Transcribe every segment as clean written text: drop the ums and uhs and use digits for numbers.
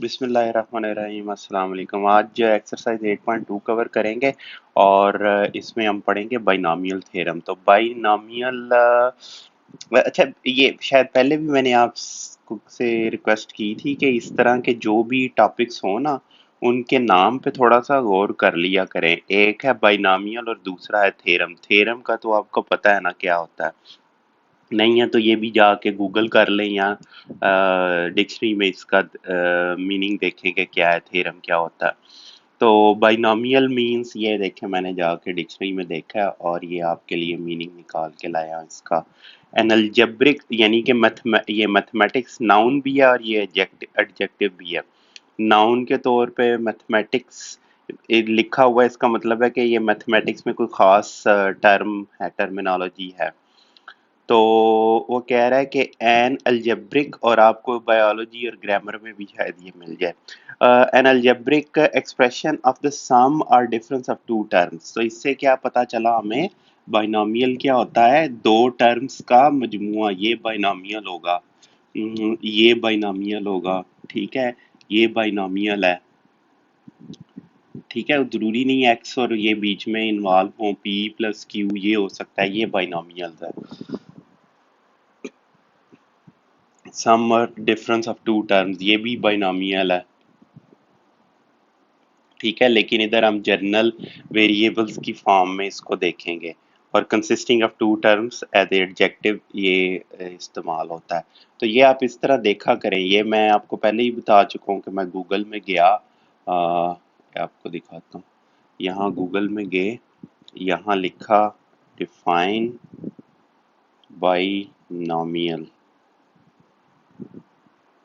बिस्मिल्लाहिर्रहमानिर्रहीम अस्सलाम वालेकुम। आज जो एक्सरसाइज 8.2 कवर करेंगे और इसमें हम पढ़ेंगे बाइनोमियल थ्योरम। तो बाइनोमियल अच्छा, ये शायद पहले भी मैंने आप से रिक्वेस्ट की थी कि इस तरह के जो भी टॉपिक्स हो ना, उनके नाम पे थोड़ा सा गौर कर लिया करें। एक है बाइनोमियल और दूसरा है थ्योरम। थ्योरम का तो आपको पता है ना क्या होता है, नहीं है तो ये भी जाके गूगल कर लें या डिक्शनरी में इसका मीनिंग देखें कि क्या है थ्योरम क्या होता है। तो बाइनोमियल मींस ये देखें, मैंने जाके डिक्शनरी में देखा है और ये आपके लिए मीनिंग निकाल के लाया हूं इसका। एन अलजेब्रिक यानी कि ये मैथमेटिक्स नाउन भी है और ये एडजेक्टिव भी है। नाउन के तौर पे मैथमेटिक्स लिखा हुआ है, इसका मतलब है कि ये मैथमेटिक्स में कोई खास टर्म है, टर्मिनोलॉजी है। तो वो कह रहा है कि एन अलजेब्रिक, और आपको बायोलॉजी और ग्रामर में भी शायद ये मिल जाए, an algebraic expression of the sum और डिफरेंस ऑफ टू टर्म्स। तो इससे क्या पता चला हमें, बाइनोमियल क्या होता है, दो टर्म्स का मजमुआ, ये बाइनोमियल होगा। ये बाइनोमियल होगा, ठीक है, ये बाइनोमियल है, ठीक है। जरूरी नहीं है एक्स और ये बीच में इन्वॉल्व हो, पी प्लस क्यू ये हो सकता है, ये बाइनोमियल है। सम और डिफरेंस ऑफ टू टर्म्स ये भी बाइनोमियल है, ठीक है। लेकिन इधर हम जनरल वेरिएबल्स की फॉर्म में इसको देखेंगे और consisting of two terms as adjective ये इस्तेमाल होता है। तो ये आप इस तरह देखा करें। ये मैं आपको पहले ही बता चुका हूँ कि मैं गूगल में गया, आपको दिखाता हूँ। यहाँ गूगल में गए, यहाँ लिखा डिफाइन बाइनोमियल,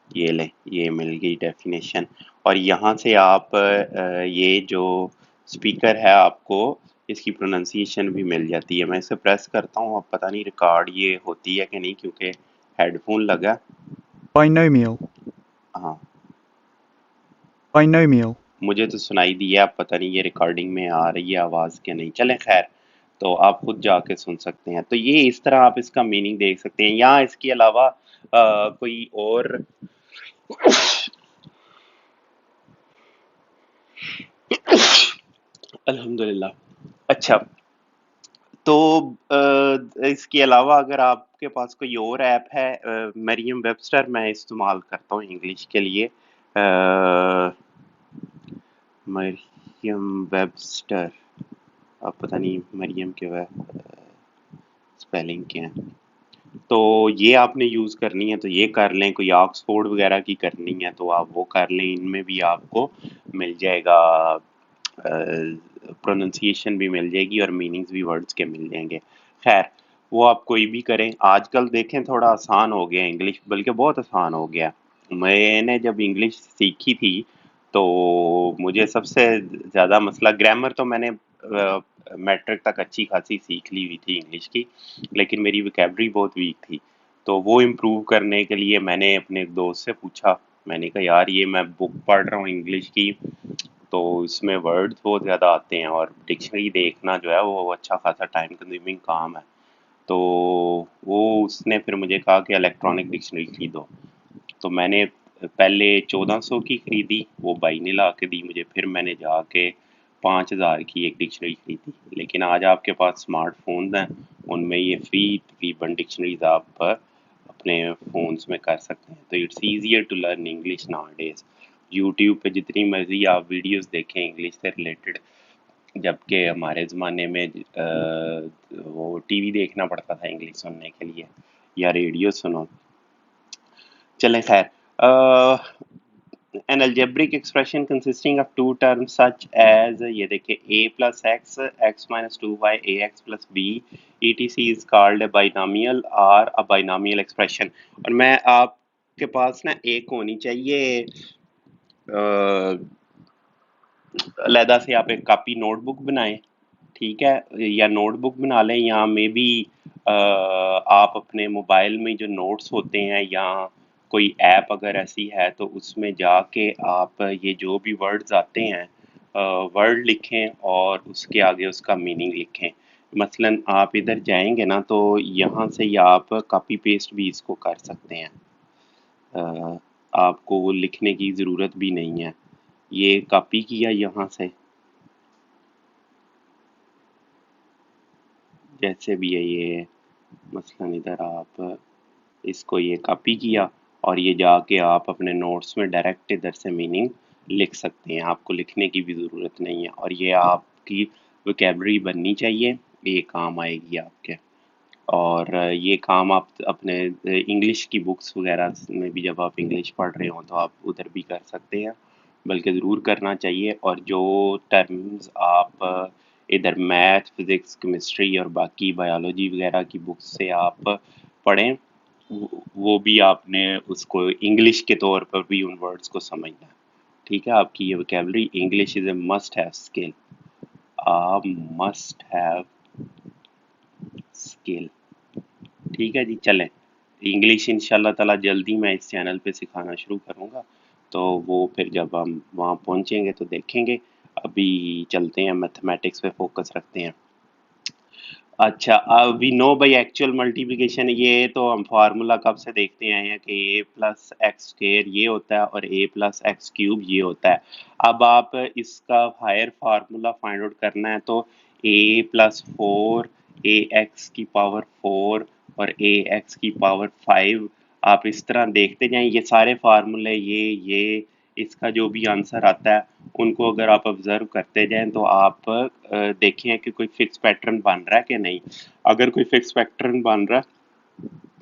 ये ले, ये मिल गई डेफिनेशन। और यहाँ से आप ये जो स्पीकर है आपको इसकी प्रोनाउंसिएशन भी मिल जाती है। मैं इसे प्रेस करता हूँ, अब पता नहीं रिकॉर्ड ये होती है कि नहीं क्योंकि हेडफोन लगा। Binomial. हाँ, Binomial. मुझे तो सुनाई दिया, अब पता नहीं ये रिकॉर्डिंग में आ रही है आवाज़ क्या नहीं। चलें खैर, तो आप खुद जाके सुन सकते हैं। तो ये इस तरह आप इसका मीनिंग देख सकते हैं। यहाँ इसके अलावा कोई और अल्हम्दुलिल्लाह। अच्छा, तो इसके अलावा अगर आपके पास कोई और ऐप है, मरियम वेबस्टर मैं इस्तेमाल करता हूँ इंग्लिश के लिए। मरियम वेबस्टर, अब पता नहीं मरियम के वे स्पेलिंग क्या है। तो ये आपने यूज़ करनी है तो ये कर लें, कोई ऑक्सफोर्ड वगैरह की करनी है तो आप वो कर लें, इनमें भी आपको मिल जाएगा, प्रोनंसिएशन भी मिल जाएगी और मीनिंग्स भी वर्ड्स के मिल जाएंगे। खैर, वो आप कोई भी करें। आजकल देखें थोड़ा आसान हो गया इंग्लिश, बल्कि बहुत आसान हो गया। मैंने जब इंग्लिश सीखी थी तो मुझे सबसे ज़्यादा मसला, ग्रामर तो मैंने मैट्रिक तक अच्छी खासी सीख ली हुई थी इंग्लिश की, लेकिन मेरी वोकैबलरी बहुत वीक थी। तो वो इम्प्रूव करने के लिए मैंने अपने एक दोस्त से पूछा। मैंने कहा यार ये मैं बुक पढ़ रहा हूँ इंग्लिश की, तो इसमें वर्ड्स बहुत ज़्यादा आते हैं और डिक्शनरी देखना जो है वो अच्छा खासा टाइम कंज्यूमिंग काम है। तो वो उसने फिर मुझे कहा कि इलेक्ट्रॉनिक डिक्शनरी खरीदो। तो मैंने पहले 1400 की खरीदी, वो भाई ने ला के दी मुझे। फिर मैंने जाके 5000 की एक डिक्शनरी खरीदी। लेकिन आज आपके पास स्मार्टफोन्स हैं, उनमें ये फ्री तकरीबन डिक्शनरीज आप अपने फ़ोन्स में कर सकते हैं। तो it's easier to learn English nowadays. YouTube पे जितनी मर्ज़ी आप वीडियोस देखें इंग्लिश से रिलेटेड, जबकि हमारे ज़माने में वो टीवी देखना पड़ता था इंग्लिश सुनने के लिए, या रेडियो सुनो। चलें खैर, an algebraic expression consisting of two terms such as, ये देखिए, a plus x, x minus 2y, ax plus b, etc is called a binomial or a binomial expression। और मैं आपके पास ना एक होनी चाहिए, अलहदा से आप एक कॉपी नोटबुक बनाएं, ठीक है, या नोटबुक बना लें, या मे बी आप अपने मोबाइल में जो नोट्स होते हैं या कोई ऐप अगर ऐसी है तो उसमें जाके आप ये जो भी वर्ड्स आते हैं वर्ड लिखें और उसके आगे उसका मीनिंग लिखें। मसलन आप इधर जाएंगे ना तो यहाँ से ही आप कॉपी पेस्ट भी इसको कर सकते हैं। आपको वो लिखने की ज़रूरत भी नहीं है। ये कॉपी किया यहाँ से, जैसे भी है ये, मसलन इधर आप इसको ये कॉपी किया और ये जाके आप अपने नोट्स में डायरेक्ट इधर से मीनिंग लिख सकते हैं, आपको लिखने की भी ज़रूरत नहीं है। और ये आपकी वोकेबलरी बननी चाहिए, ये काम आएगी आपके। और ये काम आप अपने इंग्लिश की बुक्स वगैरह में भी, जब आप इंग्लिश पढ़ रहे हो तो आप उधर भी कर सकते हैं, बल्कि ज़रूर करना चाहिए। और जो टर्म्स आप इधर मैथ, फिज़िक्स, केमिस्ट्री और बाकी बायोलॉजी वगैरह की बुक्स से आप पढ़ें, वो भी आपने उसको इंग्लिश के तौर पर भी उन वर्ड्स को समझना है। ठीक है, आपकी ये vocabulary, English is a must have skill, a must have skill. ठीक है जी, चलें। इंग्लिश इंशाल्लाह ताला जल्दी मैं इस चैनल पे सिखाना शुरू करूँगा, तो वो फिर जब हम वहाँ पहुँचेंगे तो देखेंगे। अभी चलते हैं, मैथमेटिक्स पे फोकस रखते हैं। अच्छा, we know by actual multiplication, ये तो हम फार्मूला कब से देखते आए हैं कि ए प्लस एक्स स्क्वेयर ये होता है और ए प्लस एक्स क्यूब ये होता है। अब आप इसका हायर फार्मूला फाइंड आउट करना है तो ए प्लस फोर ए एक्स की पावर फोर और ए एक्स की पावर फाइव, आप इस तरह देखते जाएं। ये सारे फार्मूले, ये इसका जो भी आंसर आता है, उनको अगर आप ऑब्जर्व करते जाएं तो आप देखें कि कोई फिक्स पैटर्न बन रहा है कि नहीं। अगर कोई फिक्स पैटर्न बन रहा है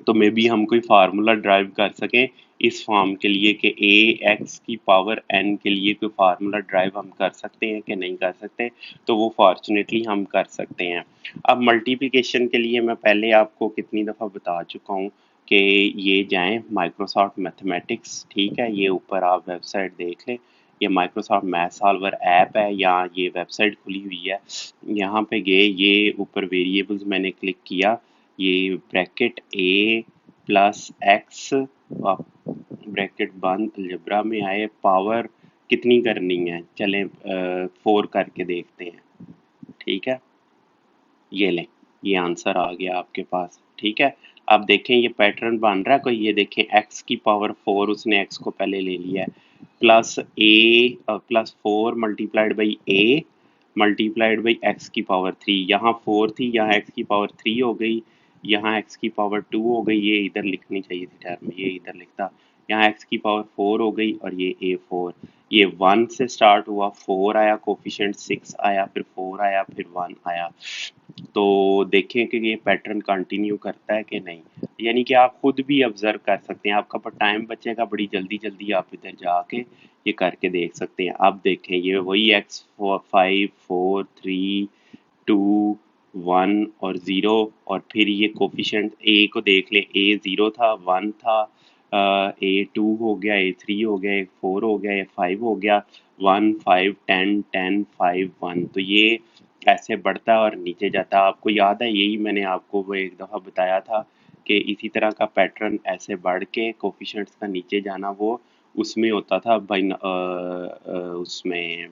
तो मे बी हम कोई फार्मूला ड्राइव कर सकें इस फॉर्म के लिए कि ए एक्स की पावर एन के लिए कोई फार्मूला ड्राइव हम कर सकते हैं कि नहीं कर सकते, तो वो फॉर्चुनेटली हम कर सकते हैं। अब मल्टीप्लिकेशन के लिए मैं पहले आपको कितनी दफ़ा बता चुका हूँ कि ये जाएं माइक्रोसॉफ्ट मैथमेटिक्स, ठीक है, ये ऊपर आप वेबसाइट देख लें, ये माइक्रोसॉफ्ट मैथ सॉल्वर ऐप है, या ये वेबसाइट खुली हुई है, यहाँ पे गए, ये ऊपर वेरिएबल्स मैंने क्लिक किया, ये ब्रैकेट ए प्लस एक्स, आप ब्रैकेट बंद, अलजेब्रा में आए, पावर कितनी करनी है, चलें 4 करके देखते हैं। ठीक है, ये लें, ये आंसर आ गया आपके पास। ठीक है, अब देखें ये पैटर्न बन रहा है कोई, ये देखें एक्स की पावर 4, उसने एक्स को पहले ले लिया है, plus A plus 4 multiplied by A multiplied by x की पावर 3, यहाँ 4 थी, यहाँ एक्स की पावर 3 हो गई, यहाँ एक्स की पावर 2 हो गई, ये इधर लिखनी चाहिए थी टर्म, ये इधर लिखता, यहाँ एक्स की पावर 4 हो गई और ये ए 4, ये 1 से स्टार्ट हुआ, 4 आया, कोफिशिएंट 6 आया, फिर 4 आया, फिर 1 आया। तो देखें कि ये पैटर्न कंटिन्यू करता है कि नहीं, यानी कि आप खुद भी ऑब्जर्व कर सकते हैं, आपका पर टाइम बचेगा, बड़ी जल्दी जल्दी आप इधर जाके ये करके देख सकते हैं। अब देखें ये वही एक्स 5 4 3 2 1 और 0, और फिर ये कोफिशिएंट ए को देख लें, ए 0 था, 1 था, ए 2 हो गया, ए 3 हो गया, ए 4 हो गया, ए 5 हो गया, 1 5 10 10 5 1, तो ये ऐसे बढ़ता है और नीचे जाता है। आपको याद है, यही मैंने आपको वो एक दफ़ा बताया था कि इसी तरह का पैटर्न ऐसे बढ़ के कोफिशिएंट्स का नीचे जाना, वो उसमें होता था भाई, उसमें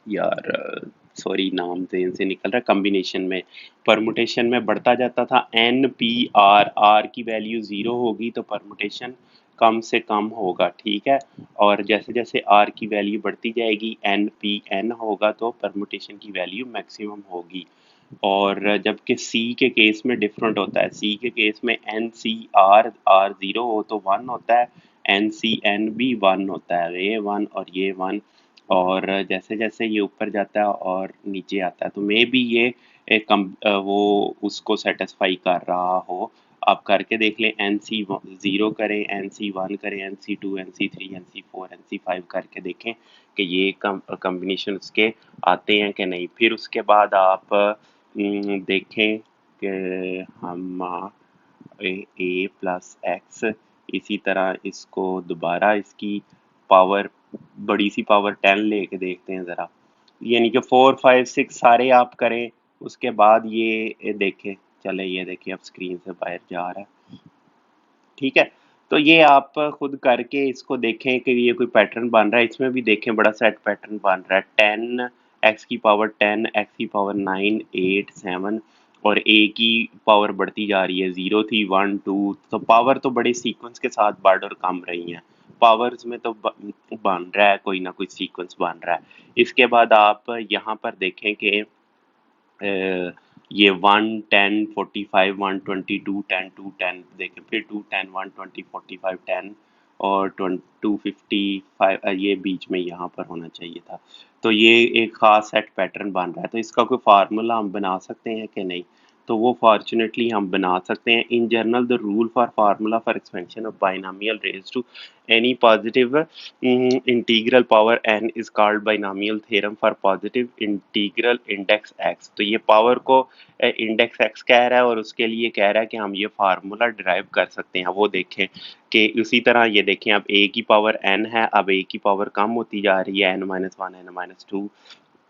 यार, सॉरी नाम ज़हन से निकल रहा है, कॉम्बिनेशन में, परमुटेशन में बढ़ता जाता था, एन पी आर, आर की वैल्यू 0 होगी तो परमुटेशन कम से कम होगा। ठीक है, और जैसे जैसे आर की वैल्यू बढ़ती जाएगी, एन पी एन होगा तो परमुटेशन की वैल्यू मैक्सिमम होगी। और जबकि सी के केस में डिफरेंट होता है, सी के केस में एन सी आर, आर 0 हो तो 1 होता है, एन सी एन भी 1 होता है, ये 1 और ये 1, और जैसे जैसे ये ऊपर जाता है और नीचे आता है, तो मे बी ये वो उसको सेटिस्फाई कर रहा हो। आप करके देख लें, एन सी 0 करें, एन सी 1 करें, n C 2, n C 3, n C 4, n C 5 करके देखें कि ये कम्बिनेशन उसके आते हैं कि नहीं। फिर उसके बाद आप देखें कि हम ए प्लस एक्स, इसी तरह इसको दोबारा इसकी पावर, बड़ी सी पावर 10 लेके देखते हैं ज़रा, यानी कि 4 5 6 सारे आप करें, उसके बाद ये देखें, चले ये देखिए अब स्क्रीन से बाहर जा रहा है। ठीक है, तो ये आप खुद करके इसको देखें कि ये कोई पैटर्न बन रहा है, इसमें भी देखें बड़ा सेट पैटर्न बन रहा है, 10 एक्स की पावर 10, एक्स की पावर 9 8 7, और ए की पावर बढ़ती जा रही है, 0 थी 1 2, तो पावर तो बड़े सीक्वेंस के साथ बढ़ और कम रही हैं, पावर्स में तो बन रहा है, कोई ना कोई सीक्वेंस बन रहा है। इसके बाद आप यहाँ पर देखें कि ये 1 10 45 1 22 10 2 10 देखें, फिर 2 10 1 20 45 10 और 255 ये बीच में यहाँ पर होना चाहिए था। तो ये एक खास सेट पैटर्न बन रहा है। तो इसका कोई फार्मूला हम बना सकते हैं कि नहीं? तो वो फॉर्चुनेटली हम बना सकते हैं। In general the rule for formula for expansion of binomial raise to any positive integral power n is called binomial theorem for positive integral index x। तो ये पावर को इंडेक्स x कह रहा है और उसके लिए कह रहा है कि हम ये फार्मूला डिराइव कर सकते हैं। वो देखें कि उसी तरह ये देखें, अब a की पावर n है, अब a की पावर कम होती जा रही है, n-1 n-2।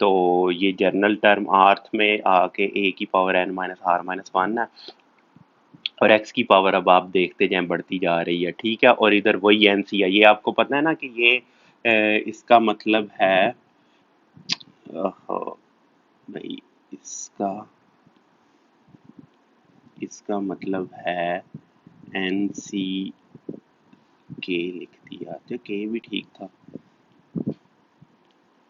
तो ये जनरल टर्म आर्थ में आके a की पावर n-r-1 है और x की पावर अब आप देखते जाएं बढ़ती जा रही है, ठीक है। और इधर वही एन सी है। ये आपको पता है ना कि ये इसका मतलब है भाई, इसका इसका मतलब है एन सी के लिख दिया, तो के भी ठीक था।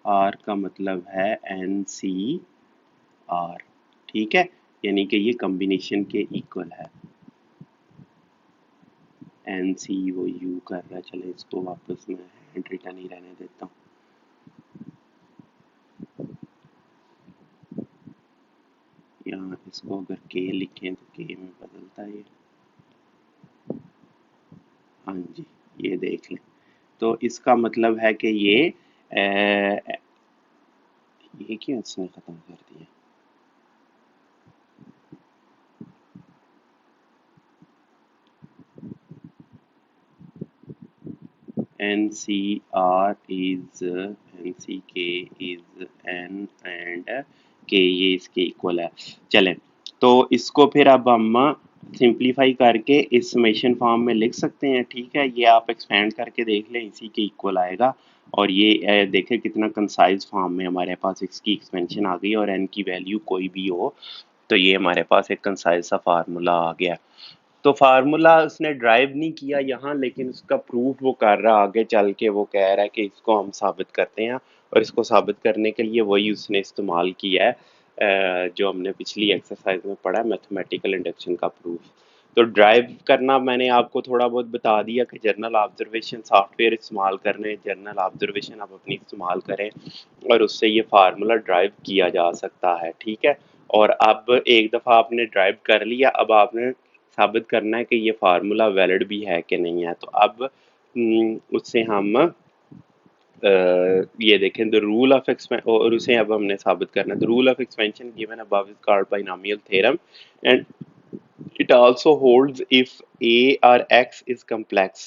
आर का मतलब है एन सी आर, ठीक है, यानी कि ये कॉम्बिनेशन के इक्वल है। एन सी वो यू कर रहा है, चले इसको वापस मैं हैंड रिटन ही रहने देता हूँ। यहाँ इसको अगर के लिखें तो के में बदलता है ये। हाँ जी, ये देख लें। तो इसका मतलब है कि ये क्यों इसने ख़त्म कर दिया? NCR is NCK is N and K, ये इसके इक्वल है। चलें, तो इसको फिर अब हम सिंप्लीफाई करके इस समेशन फॉर्म में लिख सकते हैं, ठीक है। ये आप एक्सपेंड करके देख लें, इसी के इक्वल आएगा। और ये देखें कितना कंसाइज फॉर्म में हमारे पास इसकी एक्सपेंशन आ गई, और एन की वैल्यू कोई भी हो तो ये हमारे पास एक कंसाइज सा फार्मूला आ गया। तो फार्मूला उसने ड्राइव नहीं किया यहाँ, लेकिन उसका प्रूफ वो कर रहा आगे चल के। वो कह रहा है कि इसको हम साबित करते हैं, और इसको साबित करने के लिए वही उसने इस्तेमाल किया है जो हमने पिछली एक्सरसाइज में पढ़ा, मैथमेटिकल इंडक्शन का प्रूफ। तो ड्राइव करना मैंने आपको थोड़ा बहुत बता दिया कि जर्नल ऑब्जर्वेशन सॉफ्टवेयर इस्तेमाल करने, जर्नल ऑब्जर्वेशन आप अपनी इस्तेमाल करें और उससे ये फार्मूला ड्राइव किया जा सकता है, ठीक है। और अब एक दफ़ा आपने ड्राइव कर लिया, अब आपने साबित करना है कि ये फार्मूला वैलिड भी है कि नहीं है। तो अब उससे हम ये देखें, द रूल ऑफ एक्सपेंशन, और उसे अब हमने साबित करना है। The rule of expansion given above is called binomial theorem and it also holds if a or x is complex.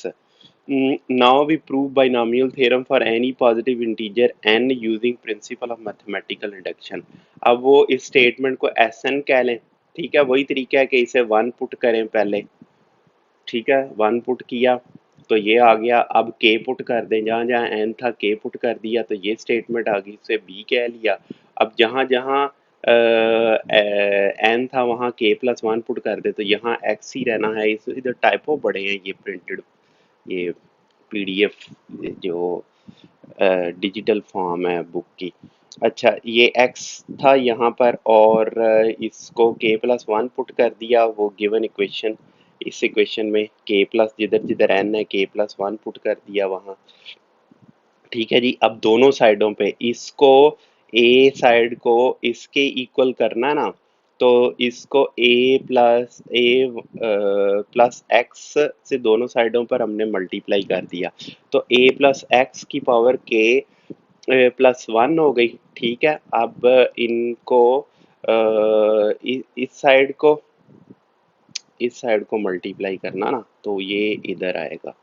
Now we prove binomial theorem for any positive integer n using principle of mathematical induction। अब वो इस statement को Sn कह लें, ठीक है। वही तरीका है कि इसे 1 पुट करें पहले, ठीक है। 1 पुट किया तो ये आ गया। अब k पुट कर दें, जहाँ जहाँ n था k पुट कर दिया तो ये स्टेटमेंट आ गई, इसे b कह लिया। अब जहाँ जहाँ n था वहाँ k+1 पुट कर दे तो यहाँ x ही रहना है। इधर टाइपो बड़े हैं, ये प्रिंटेड, ये PDF जो डिजिटल फॉर्म है बुक की। अच्छा, ये x था यहाँ पर, और इसको k+1 पुट कर दिया वो गिवन इक्वेशन, इस इक्वेशन में k प्लस जिधर जिधर n है k+1 पुट कर दिया वहाँ, ठीक है जी। अब दोनों साइडों पे इसको a साइड को इसके इक्वल करना ना, तो इसको प्लस एक्स से दोनों साइडों पर हमने मल्टीप्लाई कर दिया, तो a+x की पावर k +1 हो गई, ठीक है। अब इनको इस साइड को मल्टीप्लाई करना ना, तो ये इधर आएगा।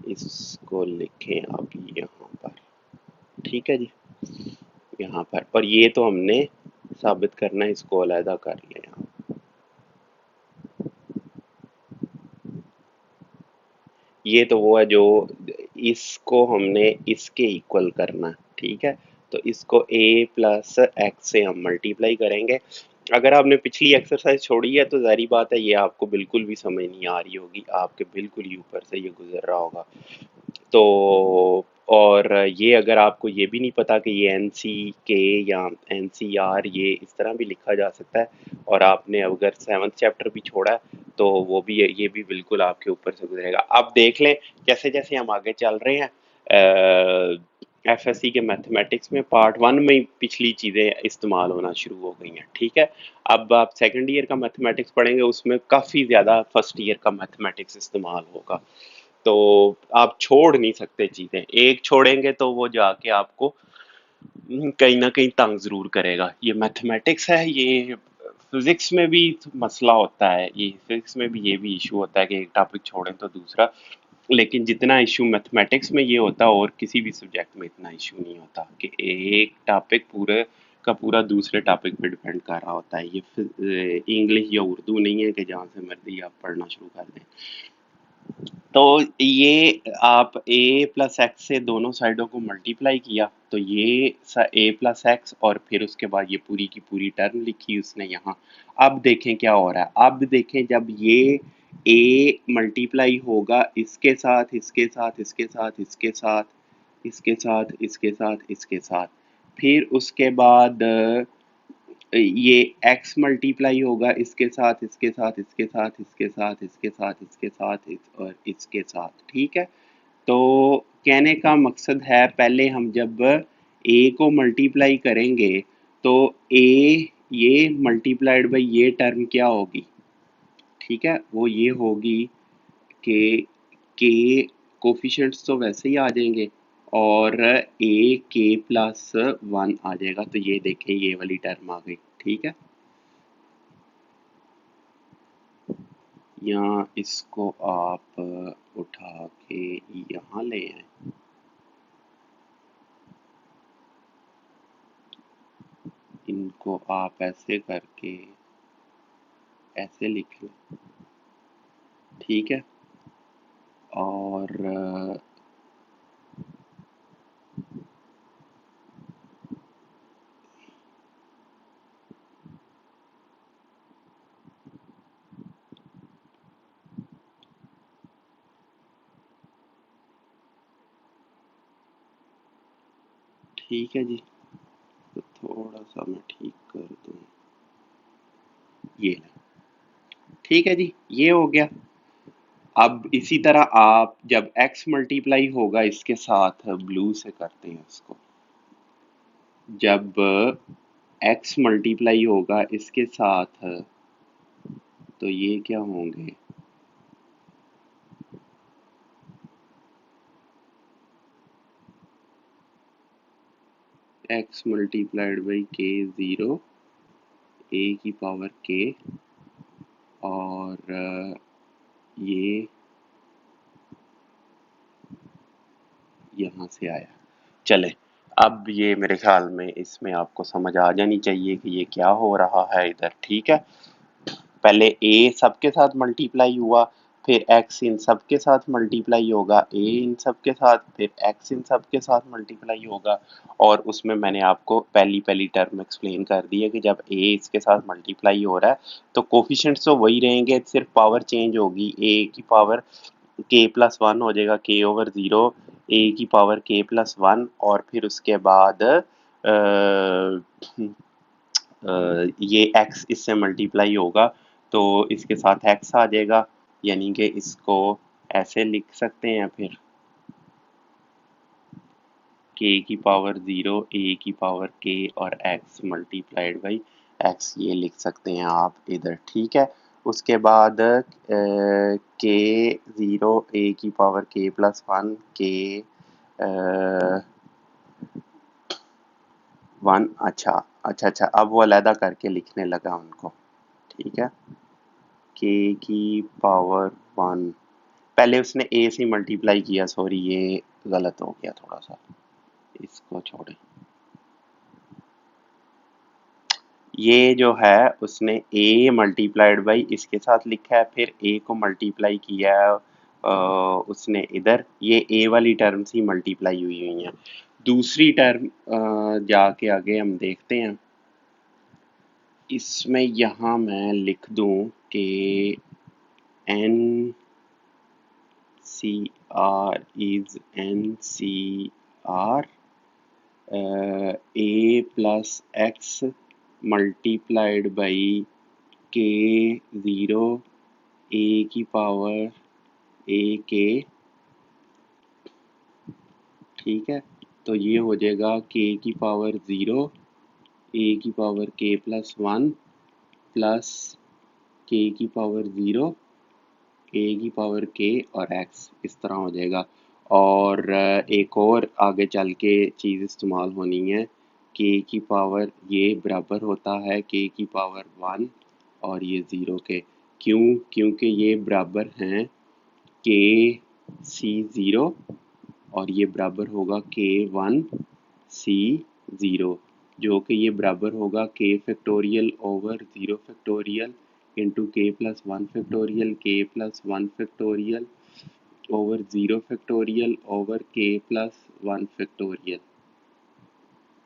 इसको लिखें अब यहाँ पर, ठीक है जी, यहाँ पर। और ये तो हमने साबित करना है, इसको अलहदा कर लिया यहाँ। ये तो वो है जो इसको हमने इसके इक्वल करना, ठीक है। तो इसको a+x से हम मल्टीप्लाई करेंगे। अगर आपने पिछली एक्सरसाइज छोड़ी है तो जारी बात है ये आपको बिल्कुल भी समझ नहीं आ रही होगी, आपके बिल्कुल ही ऊपर से ये गुजर रहा होगा। तो और ये अगर आपको ये भी नहीं पता कि ये NC या NCR ये इस तरह भी लिखा जा सकता है, और आपने अगर 7th चैप्टर भी छोड़ा है तो वो भी ये भी बिल्कुल आपके ऊपर से गुजरेगा। अब देख लें जैसे जैसे हम आगे चल रहे हैं, FSC के मैथमेटिक्स में पार्ट 1 में ही पिछली चीज़ें इस्तेमाल होना शुरू हो गई हैं, ठीक है। अब आप सेकंड ईयर का मैथमेटिक्स पढ़ेंगे, उसमें काफ़ी ज़्यादा फर्स्ट ईयर का मैथमेटिक्स इस्तेमाल होगा। तो आप छोड़ नहीं सकते चीजें, एक छोड़ेंगे तो वो जाके आपको कहीं ना कहीं तंग जरूर करेगा। ये मैथमेटिक्स है, ये फिजिक्स में भी मसला होता है, ये फिजिक्स में भी ये भी इशू होता है कि एक टॉपिक छोड़ें तो दूसरा। लेकिन जितना इशू मैथमेटिक्स में ये होता है और किसी भी सब्जेक्ट में इतना इशू नहीं होता कि एक टॉपिक पूरे का पूरा दूसरे टॉपिक पे डिपेंड कर रहा होता है। ये इंग्लिश या उर्दू नहीं है कि जहाँ से मर्जी आप पढ़ना शुरू कर दें। तो ये आप a प्लस एक्स से दोनों साइडों को मल्टीप्लाई किया तो ये a प्लस एक्स, और फिर उसके बाद ये पूरी की पूरी टर्म लिखी उसने यहाँ। अब देखें क्या हो रहा है, अब देखें जब ये a मल्टीप्लाई होगा इसके साथ इसके साथ इसके साथ इसके साथ इसके साथ इसके साथ इसके साथ, फिर उसके बाद ये x मल्टीप्लाई होगा इसके साथ इसके साथ इसके साथ इसके साथ इसके साथ इसके साथ और इसके साथ, ठीक है। तो कहने का मकसद है पहले हम जब a को मल्टीप्लाई करेंगे तो a ये मल्टीप्लाइड बाई ये टर्म क्या होगी, ठीक है, वो ये होगी कि के कोफिशिएंट्स तो वैसे ही आ जाएंगे और ए के प्लस 1 आ जाएगा। तो ये देखें ये वाली टर्म आ गई, ठीक है। या इसको आप उठा के यहाँ ले आए, इनको आप ऐसे करके ऐसे लिख लें, ठीक है। और ठीक है जी, तो थोड़ा सा मैं ठीक कर दूँ, ये ठीक है जी, ये हो गया। अब इसी तरह आप जब x मल्टीप्लाई होगा इसके साथ, ब्लू से करते हैं इसको, जब x मल्टीप्लाई होगा इसके साथ तो ये क्या होंगे, x multiplied by k 0 a की पावर k, और ये यहाँ से आया। चले, अब ये मेरे ख्याल में इसमें आपको समझ आ जानी चाहिए कि ये क्या हो रहा है इधर, ठीक है। पहले a सबके साथ मल्टीप्लाई हुआ, फिर x इन सब के साथ मल्टीप्लाई होगा, a इन सब के साथ, फिर x इन सब के साथ मल्टीप्लाई होगा। और उसमें मैंने आपको पहली पहली टर्म एक्सप्लेन कर दी है कि जब a इसके साथ मल्टीप्लाई हो रहा है तो कोफिशिएंट्स तो वही रहेंगे, सिर्फ पावर चेंज होगी। a की पावर k प्लस 1 हो जाएगा, k ओवर 0 a की पावर k प्लस 1, और फिर उसके बाद ये x इससे मल्टीप्लाई होगा तो इसके साथ x आ जाएगा, यानी कि इसको ऐसे लिख सकते हैं फिर k की पावर 0 a की पावर k और x मल्टीप्लाइड बाई x, ये लिख सकते हैं आप इधर, ठीक है। उसके बाद k 0 a की पावर k प्लस 1 k 1, अच्छा अच्छा अच्छा, अब वो अलहदा करके लिखने लगा उनको, ठीक है। k की पावर 1, पहले उसने a से मल्टीप्लाई किया, सॉरी ये गलत हो गया थोड़ा सा, इसको छोड़े। ये जो है उसने a मल्टीप्लाइड बाई इसके साथ लिखा है, फिर a को मल्टीप्लाई किया है उसने इधर, ये a वाली टर्म्स ही मल्टीप्लाई हुई हुई हैं। दूसरी टर्म जाके आगे हम देखते हैं, इसमें यहाँ मैं लिख दूं कि n NCR is NCR A plus X multiplied by K0 A की पावर A K, ठीक है। तो ये हो जाएगा K की पावर 0 A की power K plus 1 plus K की पावर 0 A की पावर K और X, इस तरह हो जाएगा। और एक और आगे चल के चीज़ इस्तेमाल होनी है, K की पावर ये बराबर होता है K की पावर 1 और ये 0 के। क्यों? क्योंकि ये बराबर हैं K C 0 और ये बराबर होगा K1 C 0, जो कि ये बराबर होगा K factorial over 0 factorial into K plus 1 factorial K plus 1 factorial over 0 factorial over K plus 1 factorial.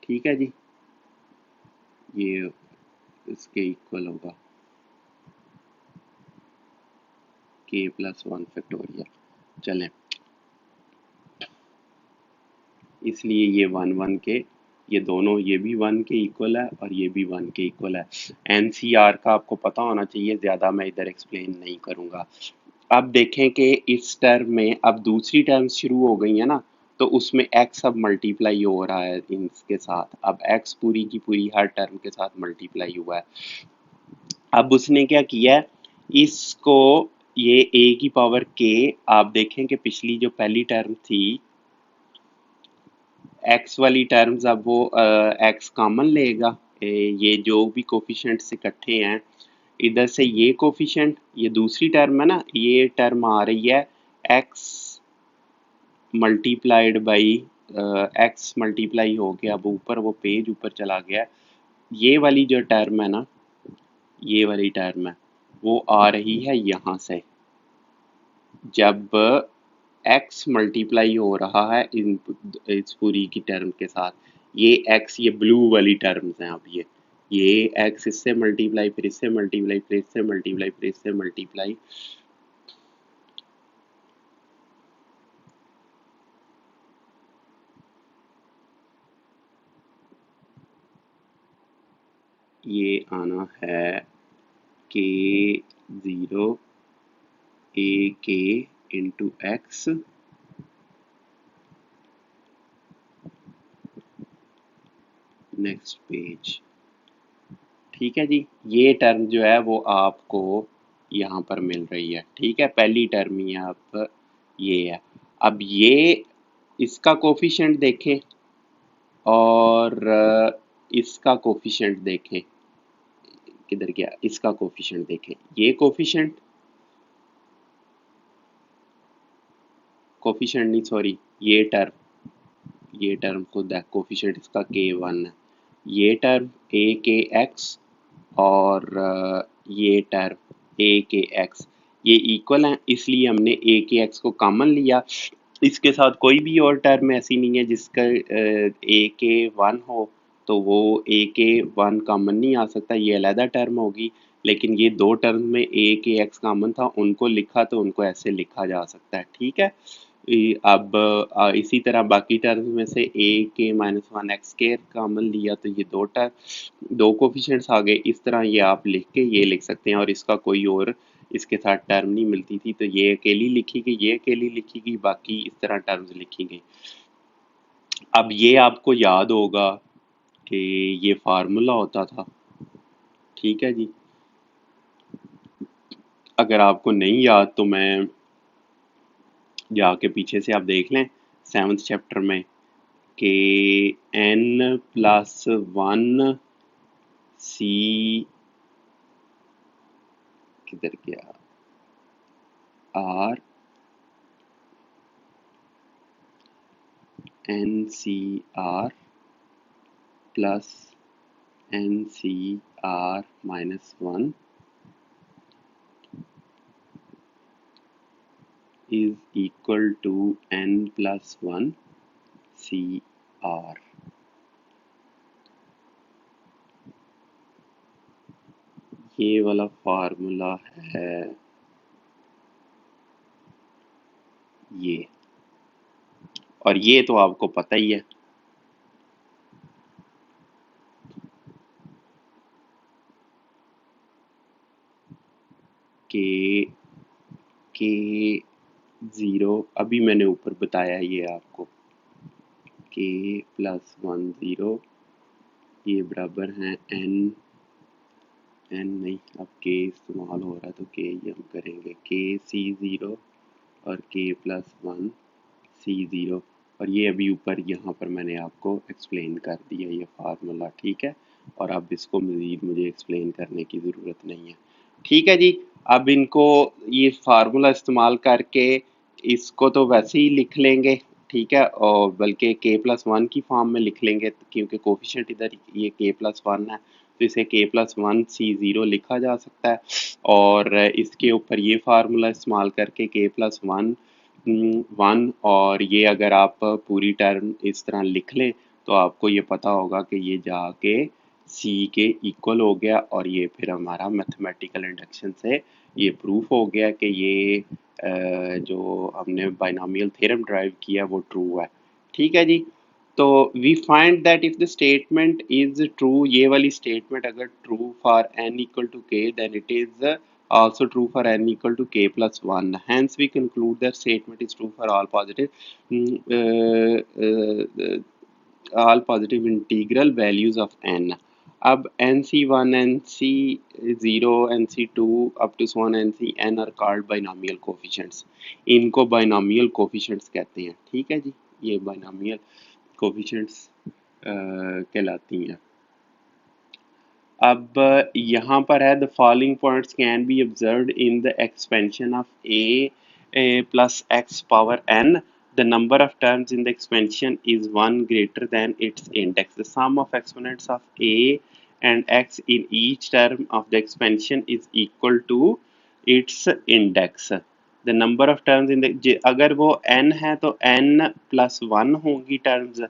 ठीक है जी, ये इसके इक्वल होगा K प्लस 1 फैक्टोरियल। चलें, इसलिए ये 1 के, ये दोनों, ये भी 1 के इक्वल है और ये भी 1 के इक्वल है। NCR का आपको पता होना चाहिए, ज़्यादा मैं इधर एक्सप्लेन नहीं करूँगा। अब देखें कि इस टर्म में अब दूसरी टर्म शुरू हो गई है ना, तो उसमें x अब मल्टीप्लाई हो रहा है इनके साथ। अब x पूरी की पूरी हर टर्म के साथ मल्टीप्लाई हुआ है। अब उसने क्या किया है, इसको ये a की पावर k, आप देखें कि पिछली जो पहली टर्म थी x वाली टर्म्स, अब वो x कॉमन लेगा। ये जो भी कोफिशिएंट्स इकट्ठे हैं, इधर से ये कोफिशिएंट, ये दूसरी टर्म है ना, ये टर्म आ रही है x multiplied by x multiply हो गया, अब ऊपर वो पेज ऊपर चला गया। ये वाली जो टर्म है ना, ये वाली टर्म है, वो आ रही है यहाँ से, जब x मल्टीप्लाई हो रहा है इस पूरी की टर्म के साथ। ये x, ये ब्लू वाली टर्म्स हैं। अब ये x इससे मल्टीप्लाई, फिर इससे मल्टीप्लाई, फिर इससे मल्टीप्लाई, फिर इससे मल्टीप्लाई, ये आना है K0 AK into x, next page. ठीक है जी, ये टर्म जो है वो आपको यहाँ पर मिल रही है। ठीक है, पहली टर्म ही आप ये है। अब ये इसका कोफिशिएंट देखें और इसका कोफिशिएंट देखें, किधर गया, इसका कोफिशिएंट देखें। ये कोफिशिएंट, कोफिशिएंट नहीं सॉरी, ये टर्म खुद है, कोफिशिएंट इसका K1 है। ये टर्म A के x और ये टर्म A के x, ये इक्वल हैं, इसलिए हमने A के x को कॉमन लिया। इसके साथ कोई भी और टर्म ऐसी नहीं है जिसका A के 1 हो, तो वो A के 1 कॉमन नहीं आ सकता, ये अलहदा टर्म होगी। लेकिन ये दो टर्म में A के x कॉमन था, उनको लिखा तो उनको ऐसे लिखा जा सकता है। ठीक है, अब इसी तरह बाकी टर्म्स में से A के -1 एक्स स्क्वायर कॉमन लिया, तो ये दो कोफिशिएंट्स आ गए। इस तरह ये आप लिख के ये लिख सकते हैं, और इसका कोई और इसके साथ टर्म नहीं मिलती थी, तो ये अकेली लिखी गई, ये अकेली लिखी गई, बाकी इस तरह टर्म्स लिखी गई। अब ये आपको याद होगा कि ये फार्मूला होता था। ठीक है जी, अगर आपको नहीं याद तो मैं जाके पीछे से आप देख लें 7th चैप्टर में कि n+1 C, किधर गया, R NCR plus NCR -1 is equal to n+1 CR। ये वाला फार्मूला है, ये, और ये तो आपको पता ही है कि K0 अभी मैंने ऊपर बताया ये आपको, K+1 0 ये बराबर है n नहीं, अब K इस्तेमाल हो रहा है तो K ही हम करेंगे, KC0 और K+1C0, और ये अभी ऊपर यहाँ पर मैंने आपको एक्सप्लेन कर दिया ये फार्मूला, ठीक है। और अब इसको मज़ीद मुझे एक्सप्लेन करने की ज़रूरत नहीं है, ठीक है जी। अब इनको ये फार्मूला इस्तेमाल करके इसको तो वैसे ही लिख लेंगे, ठीक है, और बल्कि K+1 की फॉर्म में लिख लेंगे क्योंकि कोफिशिएंट इधर ये K+1 है, तो इसे K+1C0 लिखा जा सकता है। और इसके ऊपर ये फार्मूला इस्तेमाल करके K+1 1, और ये अगर आप पूरी टर्म इस तरह लिख लें तो आपको ये पता होगा कि ये जाके C के इक्वल हो गया, और ये फिर हमारा मैथमेटिकल इंडक्शन से ये प्रूफ हो गया कि ये जो हमने बाइनोमियल थ्योरम ड्राइव किया वो ट्रू है, ठीक है जी। तो we find that if the statement is true, ये वाली स्टेटमेंट अगर true for n equal to k then it is also true for n equal to k+1. Hence we conclude that statement is true for all positive all positive integral values of n. अब nc1, nc0, nc2 up to so on ncn are called binomial coefficients. इनको binomial coefficients कहते हैं, ठीक है जी, ये binomial coefficients कहलाती हैं। अब यहाँ पर है the following points can be observed in the expansion of a plus x power n. The number of terms in the expansion is 1 greater than its index. The sum of exponents of a and x in each term of the expansion is equal to its index. The number of terms in the अगर वो n है तो n+1 होंगी terms,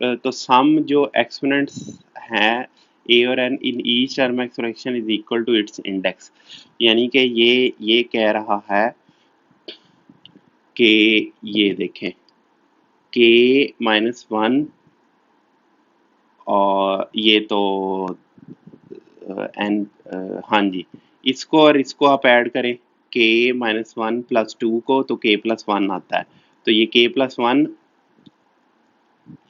तो सम जो exponents हैं a और n in each term expression is equal to its index, यानी कि ये कह रहा है कि ये देखें K-1 और ये तो n, हाँ जी, इसको और इसको आप ऐड करें K-1+2 को तो K+1 आता है, तो ये K+1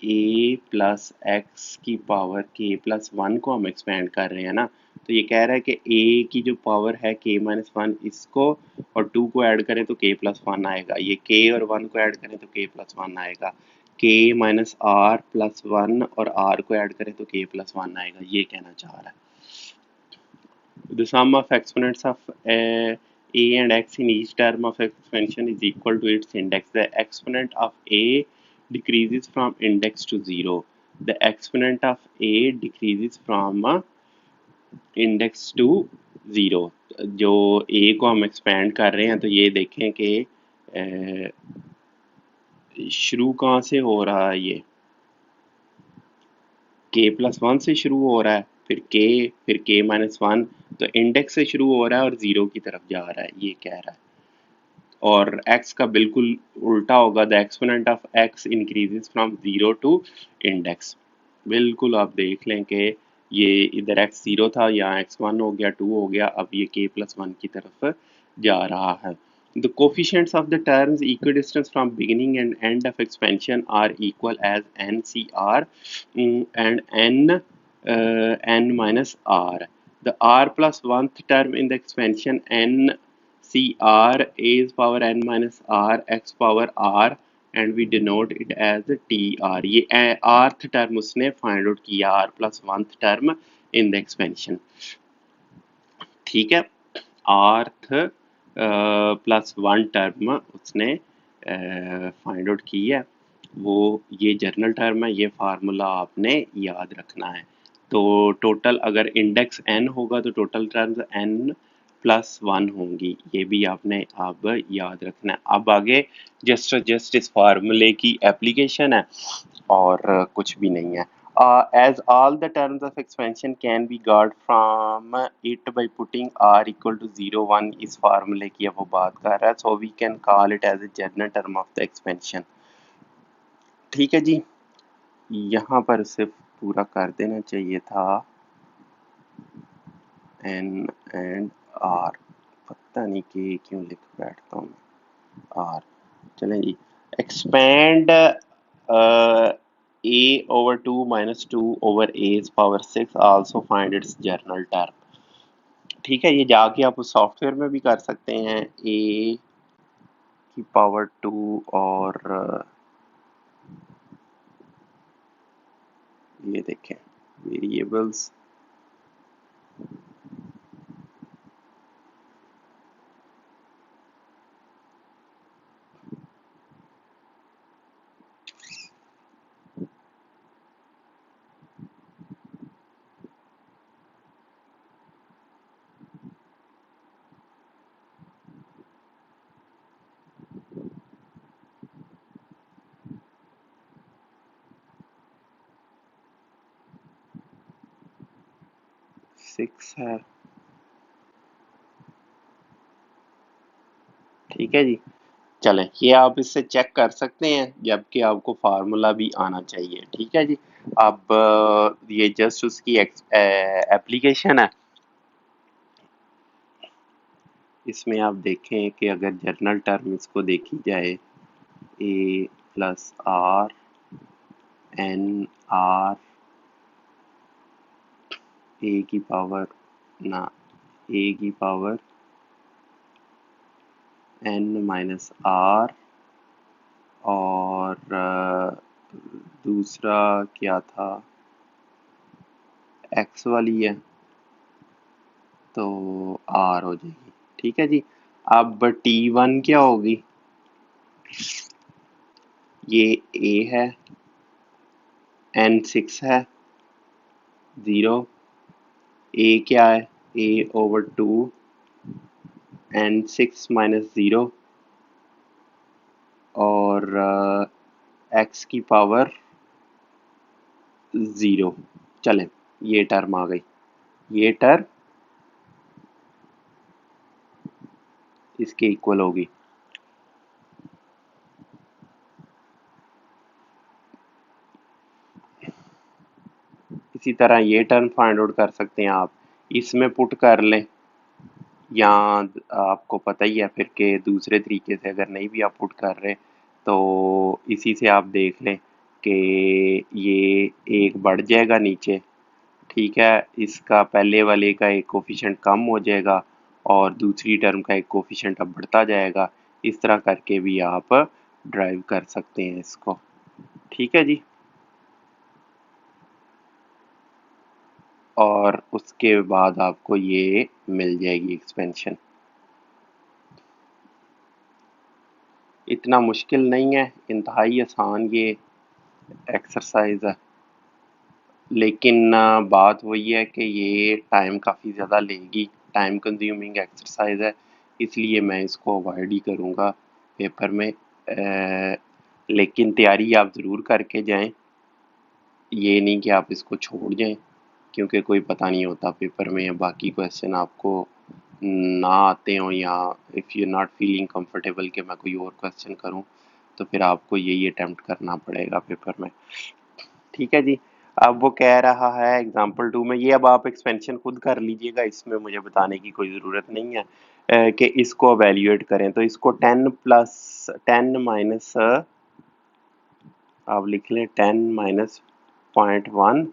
a प्लस एक्स की पावर K+1 को हम एक्सपेंड कर रहे हैं ना, तो ये कह रहा है कि a की जो पावर है K-1 इसको और 2 को ऐड करें तो K+1 आएगा, ये K और 1 को ऐड करें तो K+1 आएगा, K-R+1 और R को ऐड करें तो K+1 आएगा, ये कहना चाह रहा है। The sum of exponents of a and x in each term of expansion is equal to its index. The exponent of a decreases from index to 0. The exponent of a decreases from index to 0. जो a को हम expand कर रहे हैं तो ये देखें कि शुरू कहाँ से हो रहा है, ये K+1 से शुरू हो रहा है, फिर K-1, तो इंडेक्स से शुरू हो रहा है और 0 की तरफ जा रहा है, ये कह रहा है। और x का बिल्कुल उल्टा होगा, the exponent of x increases from 0 to index. बिल्कुल आप देख लें कि ये इधर x 0 था, यहाँ x1 हो गया, 2 हो गया, अब ये K+1 की तरफ जा रहा है। The coefficients of the terms equidistance from beginning and end of expansion are equal as NCR and n minus r. The r plus 1th term in the expansion NCR is power n minus r x power r and we denote it as TR. ये rth term उसने find out किया, r plus 1th term in the expansion, ठीक है। rth +1 term उसने find out की है, वो ये जर्नल टर्म है, ये फार्मूला आपने याद रखना है। तो टोटल अगर इंडेक्स n होगा तो टोटल टर्म्स n+1 होंगी, ये भी आपने अब याद रखना है। अब आगे जस्ट इस फार्मूले की एप्लीकेशन है और कुछ भी नहीं है। as all the terms of expansion can be got from it by putting r equal to 0 1 इस फार्मूले की अब वो बात कर रहा है, so we can call it as a general term of the expansion। ठीक है जी, यहाँ पर सिर्फ पूरा कर देना चाहिए था n and r, पता नहीं कि क्यों लिख बैठता हूँ r। चलें जी, expand a over 2 minus 2 over a's power 6 also find its general term। ठीक है, ये जाके आप उस सॉफ्टवेयर में भी कर सकते हैं, a की पावर 2 और ये देखें वेरिएबल्स, सिक्स है। ठीक है जी, चलें ये आप इससे चेक कर सकते हैं, जबकि आपको फार्मूला भी आना चाहिए। ठीक है जी, अब ये जस्ट उसकी एप्लीकेशन है। इसमें आप देखें कि अगर जनरल टर्म इसको देखी जाए, ए plus are N R A की पावर ना ए की पावर एन माइनस आर और दूसरा क्या था, एक्स वाली है तो आर हो जाएगी। ठीक है जी, अब T1 क्या होगी, ये ए है, n6 है, 0, ए क्या है, ए ओवर 2 n6 माइनस 0 और एक्स की पावर 0। चलें ये टर्म आ गई, ये टर्म इसके इक्वल होगी। इसी तरह ये टर्म फाइंड आउट कर सकते हैं आप, इसमें पुट कर लें, या आपको पता ही है फिर के दूसरे तरीके से अगर नहीं भी आप पुट कर रहे तो इसी से आप देख लें कि ये एक बढ़ जाएगा नीचे। ठीक है, इसका पहले वाले का एक कोफिशिएंट कम हो जाएगा और दूसरी टर्म का एक कोफिशिएंट अब बढ़ता जाएगा। इस तरह करके भी आप ड्राइव कर सकते हैं इसको। ठीक है जी, और उसके बाद आपको ये मिल जाएगी एक्सपेंशन। इतना मुश्किल नहीं है, इंतहाई आसान ये एक्सरसाइज है, लेकिन बात वही है कि ये टाइम काफ़ी ज़्यादा लेगी, टाइम कंज्यूमिंग एक्सरसाइज है, इसलिए मैं इसको अवॉइड ही करूँगा पेपर में। लेकिन तैयारी आप ज़रूर करके जाएं, ये नहीं कि आप इसको छोड़ जाएं, क्योंकि कोई पता नहीं होता पेपर में बाकी क्वेश्चन आपको ना आते हों, या if you not feeling comfortable कि मैं कोई और क्वेश्चन करूं, तो फिर आपको यही अटेम्प्ट करना पड़ेगा पेपर में। ठीक है जी, अब वो कह रहा है एग्जाम्पल 2 में, ये अब आप एक्सपेंशन खुद कर लीजिएगा, इसमें मुझे बताने की कोई ज़रूरत नहीं है कि इसको एवेल्यूएट करें। तो इसको 10 प्लस 10 माइनस आप लिख लें 10 माइनस 0.1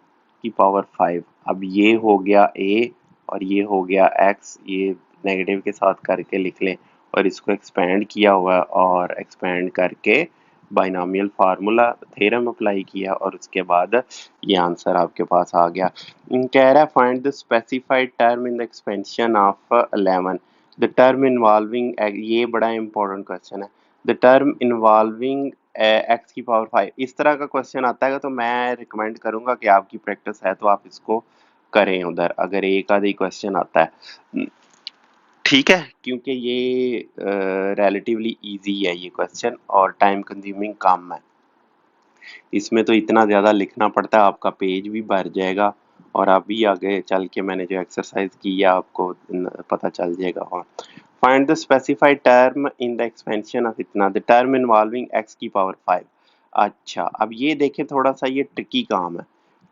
की पावर 5। अब ये हो गया a और ये हो गया x, ये नेगेटिव के साथ करके लिख लें, और इसको एक्सपेंड किया हुआ और एक्सपेंड करके बाइनोमियल फार्मूला थ्योरम अप्लाई किया और उसके बाद ये आंसर आपके पास आ गया। कह रहा है find the specified term in the expansion of 11, the term involving, ये बड़ा इंपॉर्टेंट क्वेश्चन है, द टर्म इन्वॉल्विंग एक्स की पावर 5। इस तरह का क्वेश्चन आता है तो मैं रिकमेंड करूंगा कि आपकी प्रैक्टिस है तो आप इसको करें उधर, अगर एक आधा ही क्वेश्चन आता है। ठीक है, क्योंकि ये रिलेटिवली इजी है ये क्वेश्चन और टाइम कंज्यूमिंग कम है। इसमें तो इतना ज़्यादा लिखना पड़ता है, आपका पेज भी भर जाएगा और अभी आगे चल के मैंने जो एक्सरसाइज की है आपको पता चल जाएगा। हाँ, find the specified term in the expansion of इतना, द टर्म इन्वॉल्विंग एक्स की पावर 5। अच्छा, अब ये देखें, थोड़ा सा ये ट्रिकी काम है।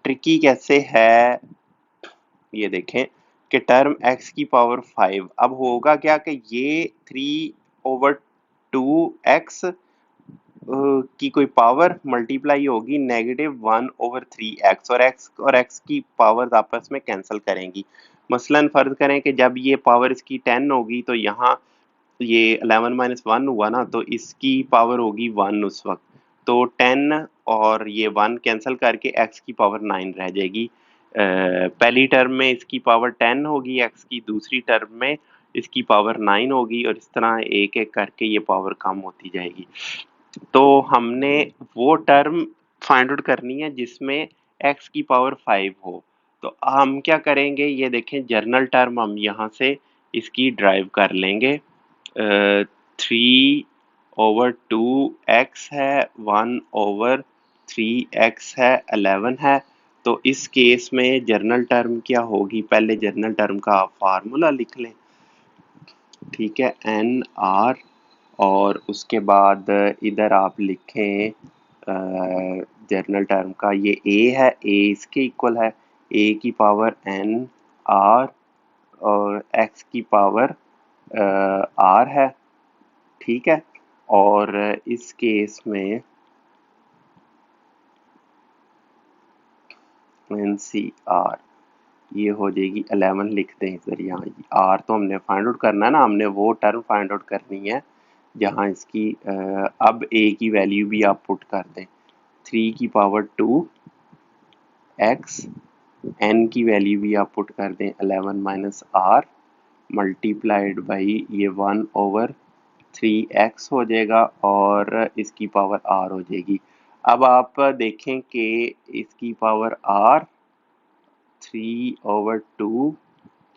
ट्रिकी कैसे है, ये देखें कि टर्म x की पावर 5, अब होगा क्या कि ये 3/2x की कोई पावर मल्टीप्लाई होगी -1/3x, और x की पावर आपस में कैंसिल करेंगी। मसलन फर्ज करें कि जब ये पावर इसकी 10 होगी तो यहाँ ये 11 माइनस 1 हुआ ना, तो इसकी पावर होगी 1 उस वक्त। तो 10 और ये 1 कैंसिल करके x की पावर 9 रह जाएगी। पहली टर्म में इसकी पावर 10 होगी x की, दूसरी टर्म में इसकी पावर 9 होगी, और इस तरह एक एक करके ये पावर कम होती जाएगी। तो हमने वो टर्म फाइंड आउट करनी है जिसमें x की पावर 5 हो। तो हम क्या करेंगे, ये देखें, जर्नल टर्म हम यहाँ से इसकी ड्राइव कर लेंगे। 3/2x है, 1/3x है, 11 है। तो इस केस में जर्नल टर्म क्या होगी, पहले जर्नल टर्म का आप फार्मूला लिख लें। ठीक है, एन आर, और उसके बाद इधर आप लिखें जर्नल टर्म का, ये ए है, ए इसके इक्वल है, ए की पावर एन आर और एक्स की पावर आर है। ठीक है, और इस केस में एन सी आर ये हो जाएगी 11, लिखते हैं इधर। यहाँ आर तो हमने फाइंड आउट करना है ना, हमने वो टर्म फाइंड आउट करनी है जहाँ इसकी अब ए की वैल्यू भी आप पुट कर दें, 3/2x, एन की वैल्यू भी आप पुट कर दें 11 माइनस आर मल्टीप्लाइड बाई ये 1/3x हो जाएगा, और इसकी पावर r हो जाएगी। अब आप देखें कि इसकी पावर r 3/2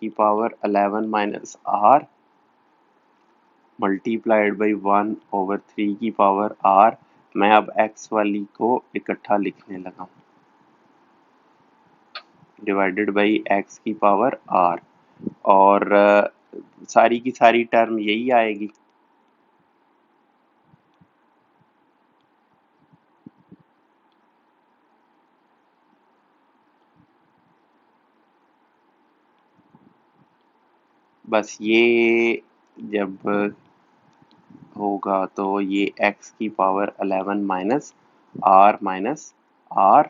की power 11 minus r multiplied by 1/3 की पावर r। मैं अब x वाली को इकट्ठा लिखने लगा, डिवाइडेड बाई x की पावर r, और सारी की सारी टर्म यही आएगी। बस ये जब होगा तो ये x की पावर 11 माइनस r,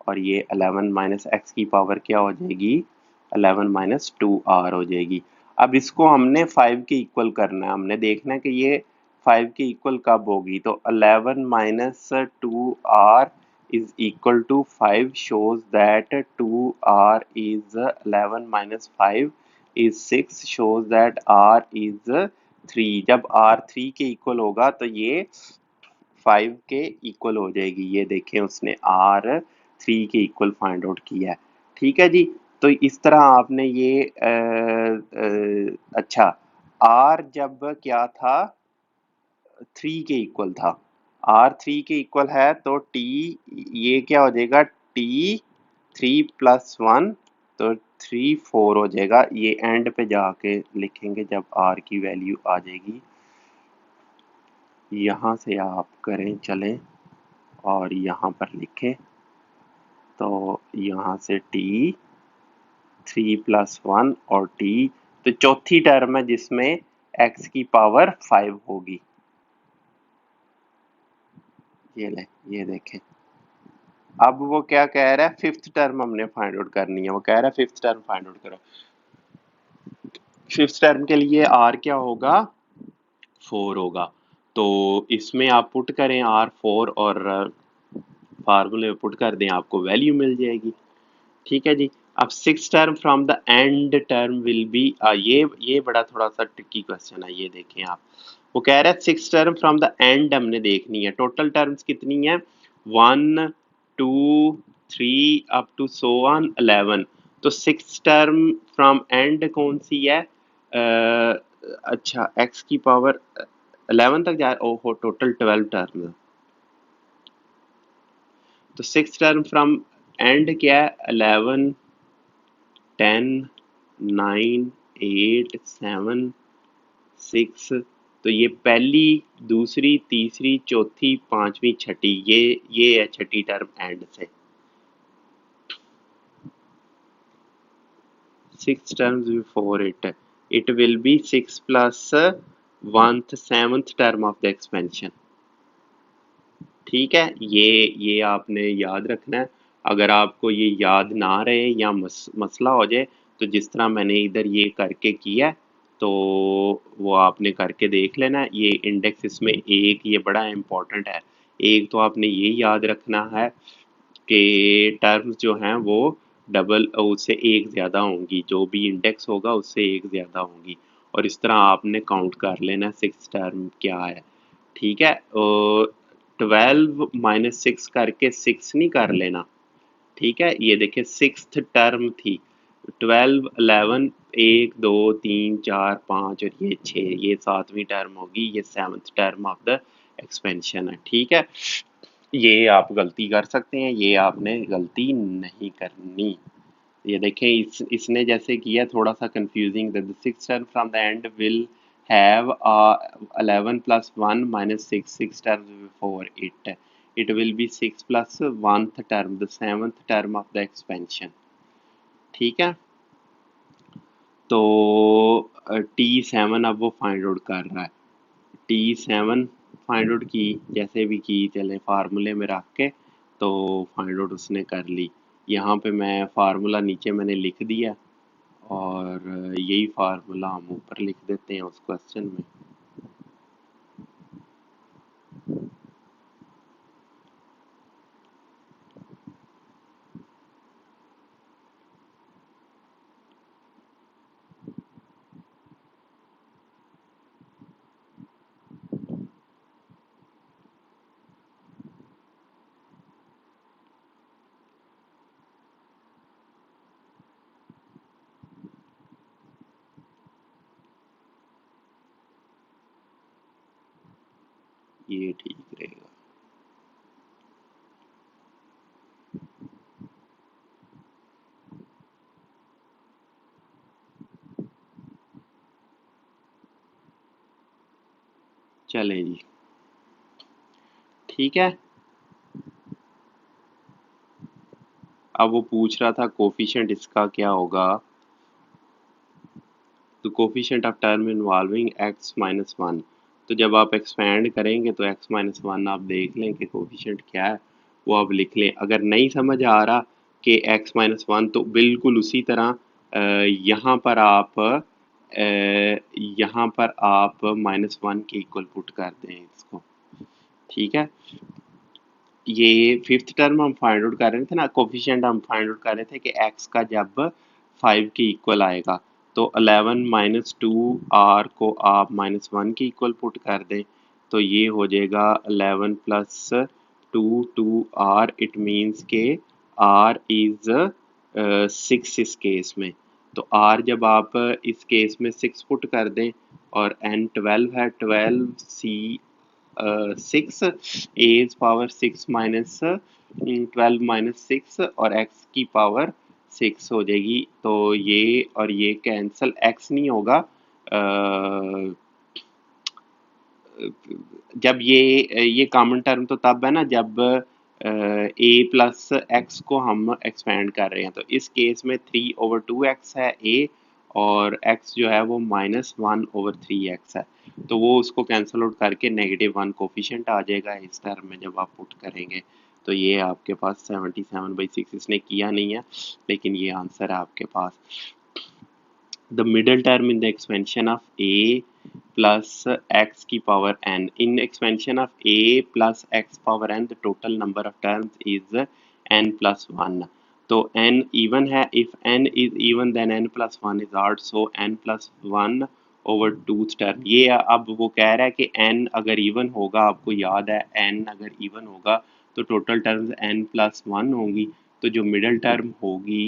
और ये 11 माइनस x की पावर क्या हो जाएगी, 11 माइनस 2r हो जाएगी। अब इसको हमने 5 के इक्वल करना है, हमने देखना है कि ये 5 के इक्वल कब होगी। तो 11 minus 2r is equal to 5 shows that 2r is 11 minus 5 is 6 shows that r is 3। जब r 3 के इक्वल होगा तो ये 5 के इक्वल हो जाएगी। ये देखें, उसने r 3 के इक्वल फाइंड आउट किया है। ठीक है जी, तो इस तरह आपने ये अच्छा, r जब क्या था, 3 के इक्वल था, r 3 के इक्वल है तो t ये क्या हो जाएगा, t 3 प्लस 1, तो 3 4 हो जाएगा। ये एंड पे जाके लिखेंगे जब r की वैल्यू आ जाएगी। यहाँ से आप करें, चलें और यहाँ पर लिखें, तो यहाँ से t 3 प्लस 1 और t, तो चौथी टर्म है जिसमें x की पावर 5 होगी। ये ले, ये देखें, अब वो क्या कह रहा है, फिफ्थ टर्म हमने फाइंड आउट करनी है। वो कह रहा है फिफ्थ टर्म फाइंड आउट करो। फिफ्थ टर्म के लिए r क्या होगा, 4 होगा। तो इसमें आप पुट करें r4 और फार्मूले में पुट कर दें, आपको वैल्यू मिल जाएगी। ठीक है जी। अब six term from the and term will be, ये बड़ा थोड़ा सा ट्रिकी क्वेश्चन है। ये देखें आप, वो कह रहा है six term from the and हमने देखनी है। टोटल टर्म्स कितनी है, 1 2 3 अप टू सो ऑन 11। तो सिक्स टर्म फ्रॉम एंड कौन सी है, अच्छा, x की पावर 11 तक जा, ओहो, टोटल 12 टर्म है। तो सिक्स टर्म फ्रॉम एंड क्या है, 11, 10, 9, 8, 7, 6। तो ये पहली, दूसरी, तीसरी, चौथी, पांचवी, छठी, ये है छठी टर्म एंड से। Six terms before it will be 6 plus 1th 7th term of the expansion. ठीक है, ये आपने याद रखना है। अगर आपको ये याद ना रहे या मसला हो जाए, तो जिस तरह मैंने इधर ये करके किया है, तो वो आपने करके देख लेना है। ये इंडेक्स इसमें एक ये बड़ा इम्पोर्टेंट है। एक तो आपने ये याद रखना है कि टर्म्स जो हैं वो डबल उससे एक ज़्यादा होंगी, जो भी इंडेक्स होगा उससे एक ज़्यादा होंगी। और इस तरह आपने काउंट कर लेना सिक्स टर्म क्या है। ठीक है, 12 माइनस सिक्स करके सिक्स नहीं कर लेना। ठीक है, ये देखिए सिक्स्थ टर्म थी। 12, 11, एक, दो, तीन, चार, पाँच और ये छः, ये सातवीं टर्म होगी, ये seventh term of the expansion है। ठीक है, ये आप गलती कर सकते हैं, ये आपने गलती नहीं करनी। ये देखें, इसने जैसे किया थोड़ा सा confusing. The six term from the and will have 11 plus 1 minus 6, 6 terms before it will be 6 plus 1th term, the 7th term of the expansion. ठीक है, तो T7 अब वो फाइंड आउट कर रहा है। T7 फाइंड आउट की, जैसे भी की चले फार्मूले में रख के, तो फाइंड आउट उसने कर ली। यहाँ पे मैं फार्मूला नीचे मैंने लिख दिया, और यही फार्मूला हम ऊपर लिख देते हैं उस क्वेश्चन में। ये ठीक रहेगा। चलें जी, ठीक है। अब वो पूछ रहा था कोफिशिएंट इसका क्या होगा। तो coefficient of term involving x minus one, तो जब आप एक्सपैंड करेंगे तो x माइनस वन आप देख लें कि कोफिशिएंट क्या है, वो आप लिख लें। अगर नहीं समझ आ रहा कि x माइनस वन, तो बिल्कुल उसी तरह यहाँ पर आप माइनस वन के इक्वल पुट कर दें इसको। ठीक है, ये फिफ्थ टर्म हम फाइंड आउट कर रहे थे ना, कोफिशिएंट हम फाइंड आउट कर रहे थे कि x का जब 5 के इक्वल आएगा, तो 11 माइनस टू आर को आप माइनस वन के इक्वल पुट कर दें, तो ये हो जाएगा 11 plus two r. It means के आर इज 6 इस केस में। तो आर जब आप इस केस में 6 पुट कर दें, और एन 12 है, 12 6 एज पावर 6 माइनस 12 माइनस 6, और x की पावर 6 हो जाएगी। तो ये और ये कैंसिल, x नहीं होगा। जब ये कॉमन टर्म तो तब है ना जब a प्लस एक्स को हम एक्सपेंड कर रहे हैं। तो इस केस में 3/2x है a, और x जो है वो -1/3x है। तो वो उसको कैंसिल आउट करके -1 कोफिशिएंट आ जाएगा इस टर्म में जब आप पुट करेंगे। तो ये आपके पास 77/6 इसने किया नहीं है, लेकिन ये आंसर है आपके पास। The middle term in the expansion of a plus x की power n. In expansion of a plus x power n, the total number of terms is n plus 1. तो n even है, if n is even then n plus 1 is odd, so n plus 1 over 2th term। ये अब वो कह रहा है कि n अगर इवन होगा, आपको याद है n अगर इवन होगा तो टोटल टर्म्स n plus 1 होंगी। तो जो मिडल टर्म होगी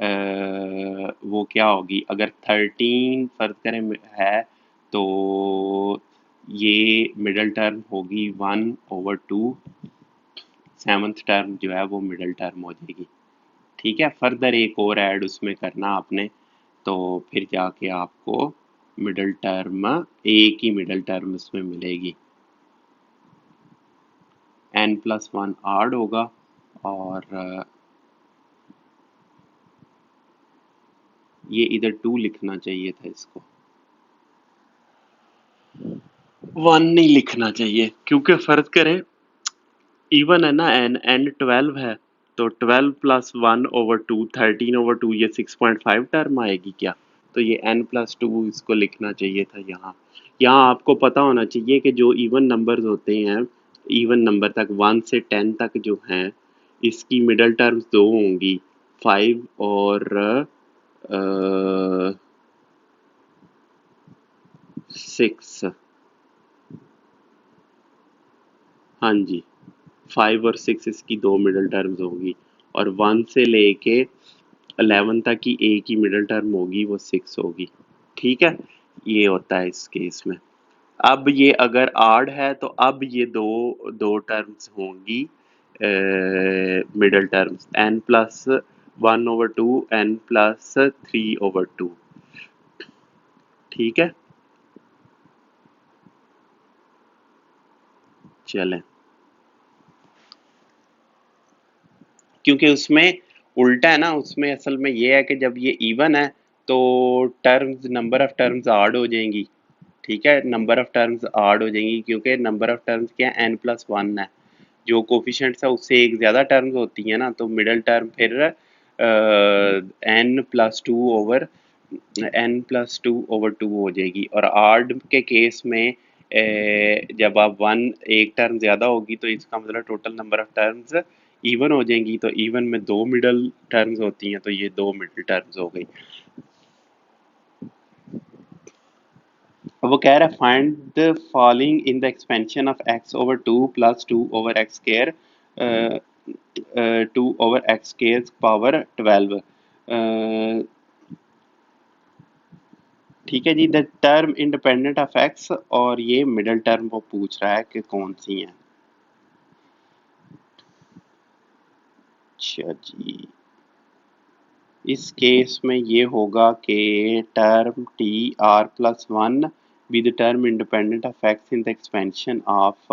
वो क्या होगी, अगर 13 फर्ज करें है, तो ये मिडल टर्म होगी 1/2 7th टर्म जो है वो मिडल टर्म हो जाएगी। ठीक है, फर्दर एक और ऐड उसमें करना आपने, तो फिर जाके आपको मिडल टर्म, एक ही मिडल टर्म उसमें मिलेगी। n+1 आड होगा और ये इधर 2 लिखना चाहिए था, इसको 1 नहीं लिखना चाहिए, क्योंकि फर्ज करें इवन है ना, n 12 है, तो 12 + 1/2 13/2, ये 6.5 टर्म आएगी क्या? तो ये n+2 इसको लिखना चाहिए था यहाँ। यहाँ आपको पता होना चाहिए कि जो इवन नंबर्स होते हैं, इवन नंबर तक 1 से 10 तक जो हैं, इसकी मिडल टर्म्स दो होंगी, 5 और 6। हाँ जी, 5 और 6 इसकी दो मिडल टर्म्स होगी, और 1 से लेके 11 तक की एक ही मिडल टर्म होगी, वो 6 होगी। ठीक है, ये होता है इस केस में। अब ये अगर आड है तो अब ये दो दो टर्म्स होंगी मिडल टर्म्स, n+1/2 n+3/2। ठीक है, चलें, क्योंकि उसमें उल्टा है ना, उसमें असल में ये है कि जब ये इवन है तो टर्म्स, नंबर ऑफ टर्म्स आड हो जाएंगी। ठीक है, नंबर ऑफ टर्म्स आड हो जाएंगी, क्योंकि नंबर ऑफ टर्म्स क्या है, n+1 है, जो कोफिशिएंट्स है उससे एक ज़्यादा टर्म्स होती हैं ना, तो मिडल टर्म फिर n+2/2 हो जाएगी। और आड के केस में जब आप वन एक टर्म ज़्यादा होगी तो इसका मतलब total number of terms even हो जाएंगी, तो इवन में दो मिडल टर्म्स होती हैं, तो ये दो मिडल टर्म्स हो गई। अब वो कह रहा है find the following in the expansion of x/2 + 2/x², 2/x² power 12। ठीक है जी, the term independent of x, और ये मिडल टर्म वो पूछ रहा है कि कौन सी है। अच्छा जी, इस केस में ये होगा कि term t r+1 be the term independent of x in the expansion of,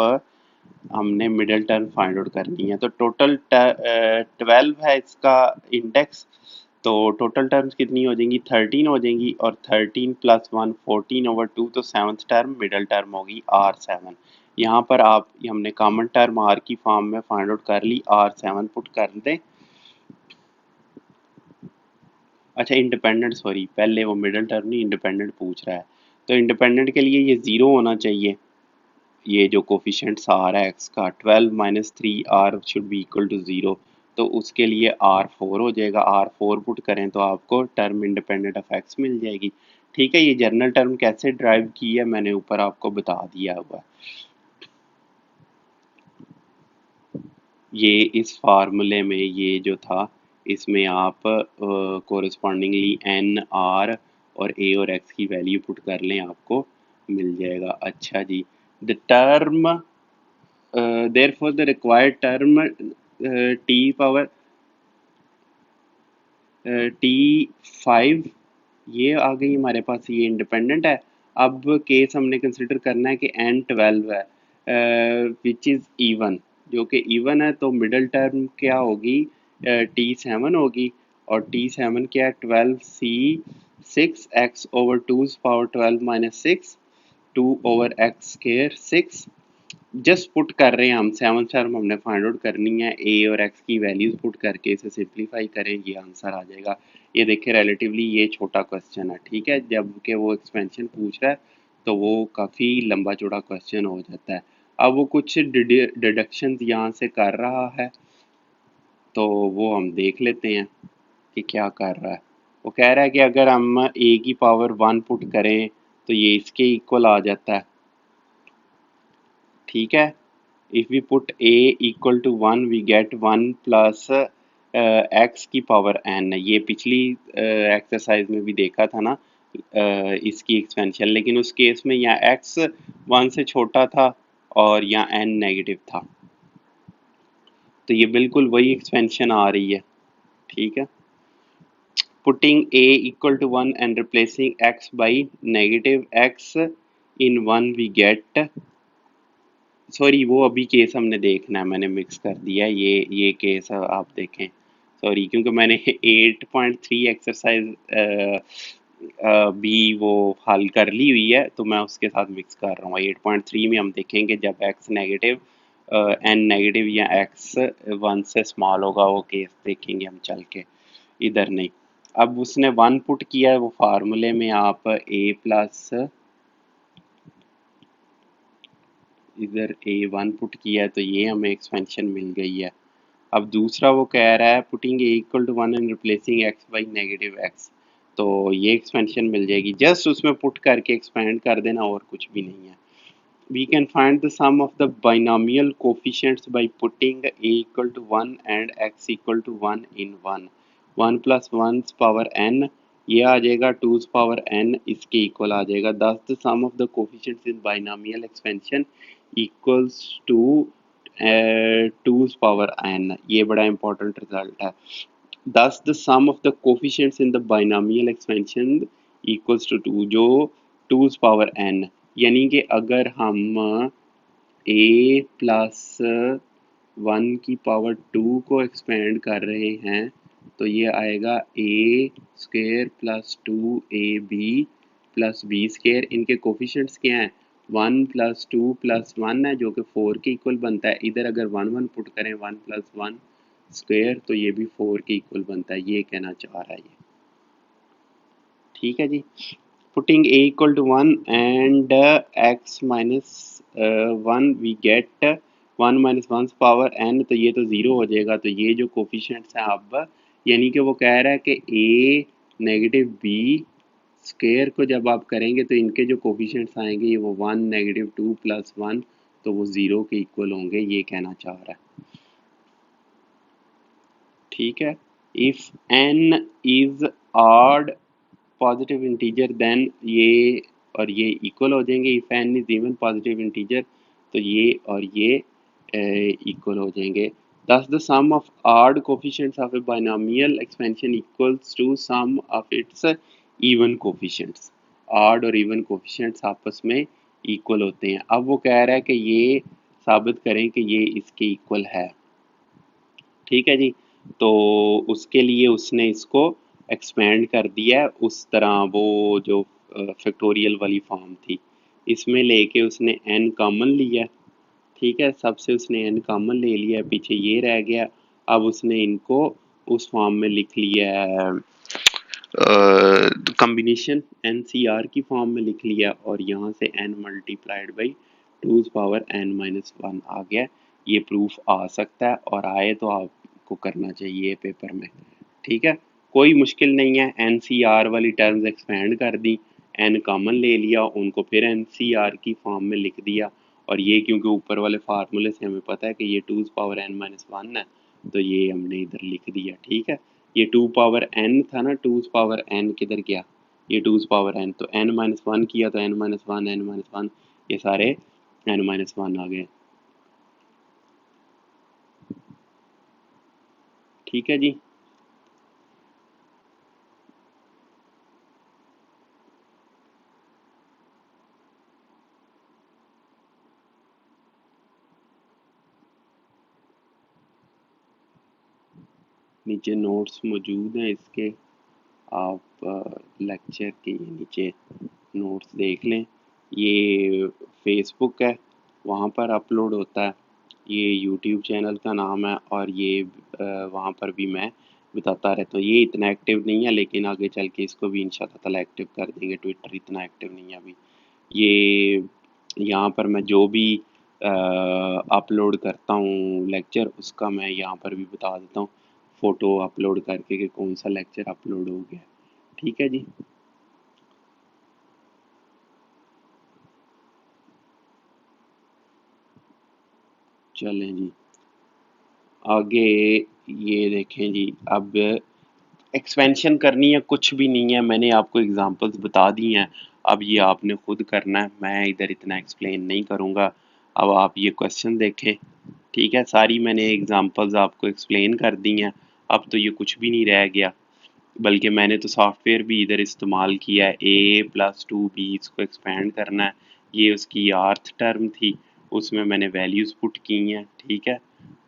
हमने मिडल टर्म फाइंड आउट करनी है। तो टोटल 12 है इसका इंडेक्स, तो टोटल टर्म्स कितनी हो जाएंगी, 13 हो जाएंगी, और 13+1 14/2, तो 7th टर्म मिडल टर्म होगी r7। यहाँ पर आप, हमने कॉमन टर्म r की फॉर्म में फाइंड आउट कर ली, r7 पुट कर दें। अच्छा, इंडिपेंडेंट, सॉरी, पहले वो मिडल टर्म नहीं, इंडिपेंडेंट पूछ रहा है, तो इंडिपेंडेंट के लिए ये 0 होना चाहिए। ये जो कोफिशिएंट्स आ रहा है x का, 12 - 3r should be equal to 0, तो उसके लिए r4 हो जाएगा। r4 पुट करें तो आपको टर्म इंडिपेंडेंट ऑफ x मिल जाएगी। ठीक है, ये जनरल टर्म कैसे ड्राइव की है मैंने ऊपर आपको बता दिया हुआ है। ये इस फार्मूले में ये जो था, इसमें आप कोरिस्पॉन्डिंगली n, r और a और x की वैल्यू पुट कर लें, आपको मिल जाएगा। अच्छा जी, the term, therefore the required term t5, ये आ गई हमारे पास, ये इंडिपेंडेंट है। अब केस हमने कंसिडर करना है कि n12 है विच इज़ इवन, जो कि इवन है, तो मिडल टर्म क्या होगी, t7 होगी, और t7 क्या है, 12c 6x/2 power 12 - 6 2/x², 6। Just put कर रहे हैं हम, 7th टर्म हमने फाइंड आउट करनी है, a और x की वैल्यूज पुट करके इसे सिंप्लीफाई करें, ये आंसर आ जाएगा। ये देखिए, रिलेटिवली ये छोटा क्वेश्चन है। ठीक है, जब कि वो एक्सपेंशन पूछ रहा है तो वो काफ़ी लंबा चौड़ा क्वेश्चन हो जाता है। अब वो कुछ डिडक्शंस यहाँ से कर रहा है, तो वो हम देख लेते हैं कि क्या कर रहा है। वो कह रहा है कि अगर हम a की पावर 1 पुट करें तो ये इसके इक्वल आ जाता है। ठीक है, if we put a equal to 1 we get 1 plus x की पावर n। ये पिछली एक्सरसाइज में भी देखा था ना, इसकी एक्सपेंशन, लेकिन उस केस में यहाँ x 1 से छोटा था और यहाँ n नेगेटिव था। तो ये बिल्कुल वही एक्सपेंशन आ रही है, ठीक है। Putting a equal to 1 and replacing x by negative x in 1 we get, sorry वो अभी केस हमने देखना है, मैंने मिक्स कर दिया है, ये केस आप देखें, सॉरी, क्योंकि मैंने 8.3 एक्सरसाइज भी वो हल कर ली हुई है, तो मैं उसके साथ मिक्स कर रहा हूँ। 8.3 में हम देखेंगे जब x नेगेटिव n नेगेटिव या x 1 से स्मॉल होगा, वो केस देखेंगे हम चल के, इधर नहीं। अब उसने 1 पुट किया है, वो फार्मूले में आप a प्लस, इधर a1 पुट किया है, तो ये हमें एक्सपेंशन मिल गई है। अब दूसरा वो कह रहा है putting a equal to 1 and replacing x by negative x, तो ये एक्सपेंशन मिल जाएगी, जस्ट उसमें पुट करके एक्सपेंड कर देना, और कुछ भी नहीं है। We can find the sum of the binomial coefficients by putting a equal to 1 and x equal to 1 in 1. 1 plus 1's power n, ये आ जाएगा 2's power n, इसके इक्वल आ जाएगा। Thus the sum of the coefficients in binomial expansion equals to 2's power n, ये बड़ा important result है। Thus the sum of the coefficients in the binomial expansion equals to 2, जो 2's power n, यानी कि अगर हम a plus 1 की power 2 को एक्सपेंड कर रहे हैं, तो ये आएगा a square plus 2ab plus b square. इनके कोफिशिएंट्स क्या हैं? 1 प्लस 2 प्लस 1 है, जो कि 4 के इक्वल बनता है। इधर अगर 1 1 पुट करें 1 प्लस 1 स्क्वायर, तो ये भी 4 के इक्वल बनता है, ये कहना चाह रहा है ये, ठीक है जी। Putting a equal to 1 and x minus 1 we get 1 minus 1's power n, तो ये तो ज़ीरो हो जाएगा। तो ये जो कोफिशिएंट्स हैं अब, यानी कि वो कह रहा है कि a नेगेटिव b स्क्वायर को जब आप करेंगे तो इनके जो कोफिशिएंट्स आएंगे ये वो 1 नेगेटिव 2 प्लस 1, तो वो ज़ीरो के इक्वल होंगे, ये कहना चाह रहा है, ठीक है। If n is odd positive integer, then ये और ये इक्वल हो जाएंगे। If n is even positive integer, तो ये और ये इक्वल हो जाएंगे। thus the sum of odd coefficients of a binomial expansion equals to sum of its even coefficients, odd और even coefficients आपस में इक्वल होते हैं। अब वो कह रहा है कि ये साबित करें कि ये इसके इक्वल है, ठीक है जी। तो उसके लिए उसने इसको एक्सपेंड कर दिया है, उस तरह वो जो फैक्टोरियल वाली फॉर्म थी, इसमें लेके उसने n कॉमन लिया, ठीक है, सबसे उसने n कॉमन ले लिया, पीछे ये रह गया। अब उसने इनको उस फॉर्म में लिख लिया है, कॉम्बिनेशन NCR की फॉर्म में लिख लिया, और यहाँ से n multiplied by 2's power n minus 1 आ गया। ये प्रूफ आ सकता है, और आए तो आपको करना चाहिए पेपर में, ठीक है, कोई मुश्किल नहीं है। NCR वाली टर्म्स एक्सपेंड कर दी, n कॉमन ले लिया, उनको फिर NCR की फॉर्म में लिख दिया, और ये क्योंकि ऊपर वाले फार्मूले से हमें पता है कि ये 2's पावर n माइनस 1 है, तो ये हमने इधर लिख दिया, ठीक है। ये 2 पावर n था ना, 2's पावर n किधर गया? ये 2's पावर n, तो n माइनस 1 किया तो n माइनस 1 n माइनस 1, ये सारे n माइनस 1 आ गए, ठीक है जी। नीचे नोट्स मौजूद हैं इसके, आप लेक्चर के नीचे नोट्स देख लें। ये फेसबुक है, वहाँ पर अपलोड होता है, ये यूट्यूब चैनल का नाम है, और ये वहाँ पर भी मैं बताता रहता हूँ। ये इतना एक्टिव नहीं है, लेकिन आगे चल के इसको भी इंशाल्लाह ताला एक्टिव कर देंगे। ट्विटर इतना एक्टिव नहीं है अभी। ये यहाँ पर मैं जो भी अपलोड करता हूँ लेक्चर, उसका मैं यहाँ पर भी बता देता हूँ, फ़ोटो अपलोड करके कि कौन सा लेक्चर अपलोड हो गया, ठीक है जी। चलें जी आगे, ये देखें जी, अब एक्सपेंशन करनी है, कुछ भी नहीं है, मैंने आपको एग्जांपल्स बता दी हैं, अब ये आपने खुद करना है, मैं इधर इतना एक्सप्लेन नहीं करूँगा। अब आप ये क्वेश्चन देखें, ठीक है, सारी मैंने एग्जांपल्स आपको एक्सप्लेन कर दी हैं। अब तो ये कुछ भी नहीं रह गया, बल्कि मैंने तो सॉफ्टवेयर भी इधर इस्तेमाल किया है। ए प्लस टू बी, इसको एक्सपेंड करना है। ये उसकी आर्थ टर्म थी, उसमें मैंने वैल्यूज़ पुट की हैं। ठीक है,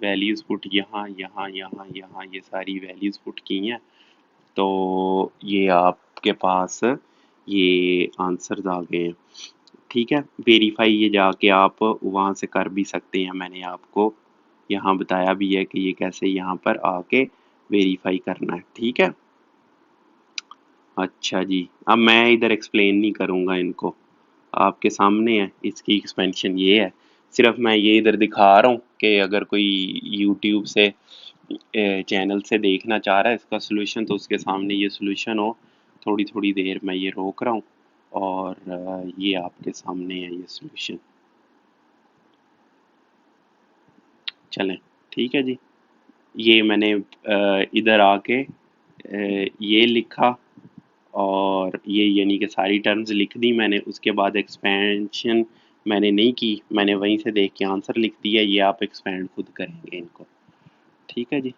वैल्यूज़ पुट यहाँ यहाँ यहाँ यहाँ, ये सारी वैल्यूज़ पुट की हैं। तो ये आपके पास ये आंसर्स आ गए हैं। ठीक है, वेरीफाई ये जाके आप वहाँ से कर भी सकते हैं। मैंने आपको यहाँ बताया भी है कि ये कैसे यहाँ पर आके वेरीफाई करना है। ठीक है, अच्छा जी, अब मैं इधर एक्सप्लेन नहीं करूँगा इनको, आपके सामने है। इसकी एक्सपेंशन ये है, सिर्फ मैं ये इधर दिखा रहा हूँ कि अगर कोई यूट्यूब से चैनल से देखना चाह रहा है इसका सोल्यूशन, तो उसके सामने ये सोल्यूशन हो। थोड़ी थोड़ी देर मैं ये रोक रहा हूँ और ये आपके सामने है ये सोल्यूशन। चलें, ठीक है जी। ये मैंने इधर आके ये लिखा, और ये यानी कि सारी टर्म्स लिख दी मैंने। उसके बाद एक्सपेंशन मैंने नहीं की, मैंने वहीं से देख के आंसर लिख दिया। ये आप एक्सपेंड खुद करेंगे इनको। ठीक है जी,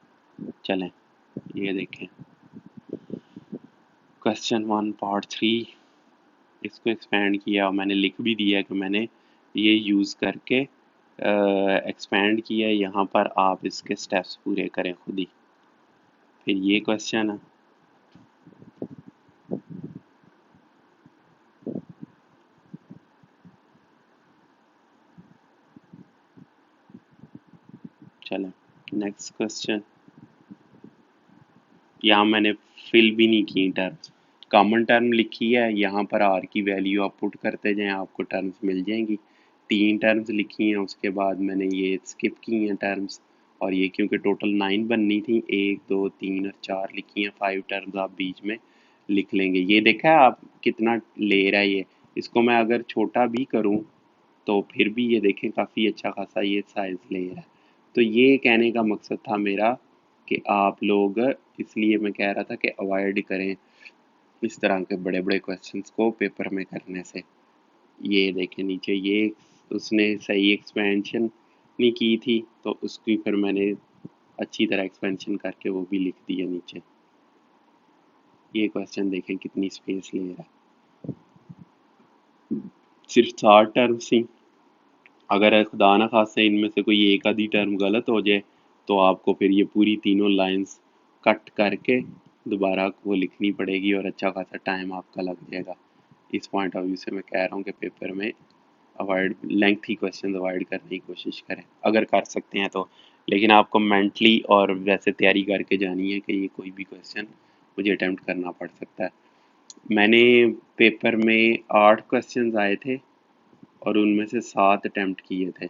चलें, ये देखें क्वेश्चन 1 पार्ट 3। इसको एक्सपेंड किया, मैंने लिख भी दिया कि मैंने ये यूज़ करके एक्सपेंड किया। यहाँ पर आप इसके स्टेप्स पूरे करें खुद ही। फिर ये क्वेश्चन है, चलें नेक्स्ट क्वेश्चन। यहाँ मैंने फिल भी नहीं की टर्म्स, कॉमन टर्म लिखी है। यहाँ पर आर की वैल्यू आप पुट करते जाएं, आपको टर्म्स मिल जाएंगी। 3 टर्म्स लिखी हैं, उसके बाद मैंने ये स्किप की हैं टर्म्स। और ये क्योंकि टोटल 9 बननी थी, 1 2 3 और 4 लिखी हैं। 5 टर्म्स आप बीच में लिख लेंगे। ये देखा है आप कितना ले रहा है ये। इसको मैं अगर छोटा भी करूँ तो फिर भी ये देखें काफ़ी अच्छा खासा ये साइज़ ले रहा है। तो ये कहने का मकसद था मेरा कि आप लोग, इसलिए मैं कह रहा था कि अवॉइड करें इस तरह के बड़े बड़े क्वेश्चंस को पेपर में करने से। ये देखें नीचे, ये उसने सही एक्सपेंशन नहीं की थी, तो उसकी फिर मैंने अच्छी तरह एक्सपेंशन करके वो भी लिख दिया नीचे। ये क्वेश्चन देखें कितनी स्पेस ले रहा है, सिर्फ 4 टर्म्स थी। अगर खुदा ना खास्ता इनमें से कोई एक आधी टर्म गलत हो जाए, तो आपको फिर ये पूरी तीनों लाइंस कट करके दोबारा वो लिखनी पड़ेगी, और अच्छा खासा टाइम आपका लग जाएगा। इस पॉइंट ऑफ व्यू से मैं कह रहा हूँ कि पेपर में अवॉइड, लेंथी क्वेश्चन अवॉइड करने की कोशिश करें अगर कर सकते हैं तो। लेकिन आपको मेंटली और वैसे तैयारी करके जानी है कि ये कोई भी क्वेश्चन मुझे अटेम्प्ट करना पड़ सकता है। मैंने पेपर में 8 क्वेश्चन आए थे, और उनमें से 7 अटेम्प्ट किए थे।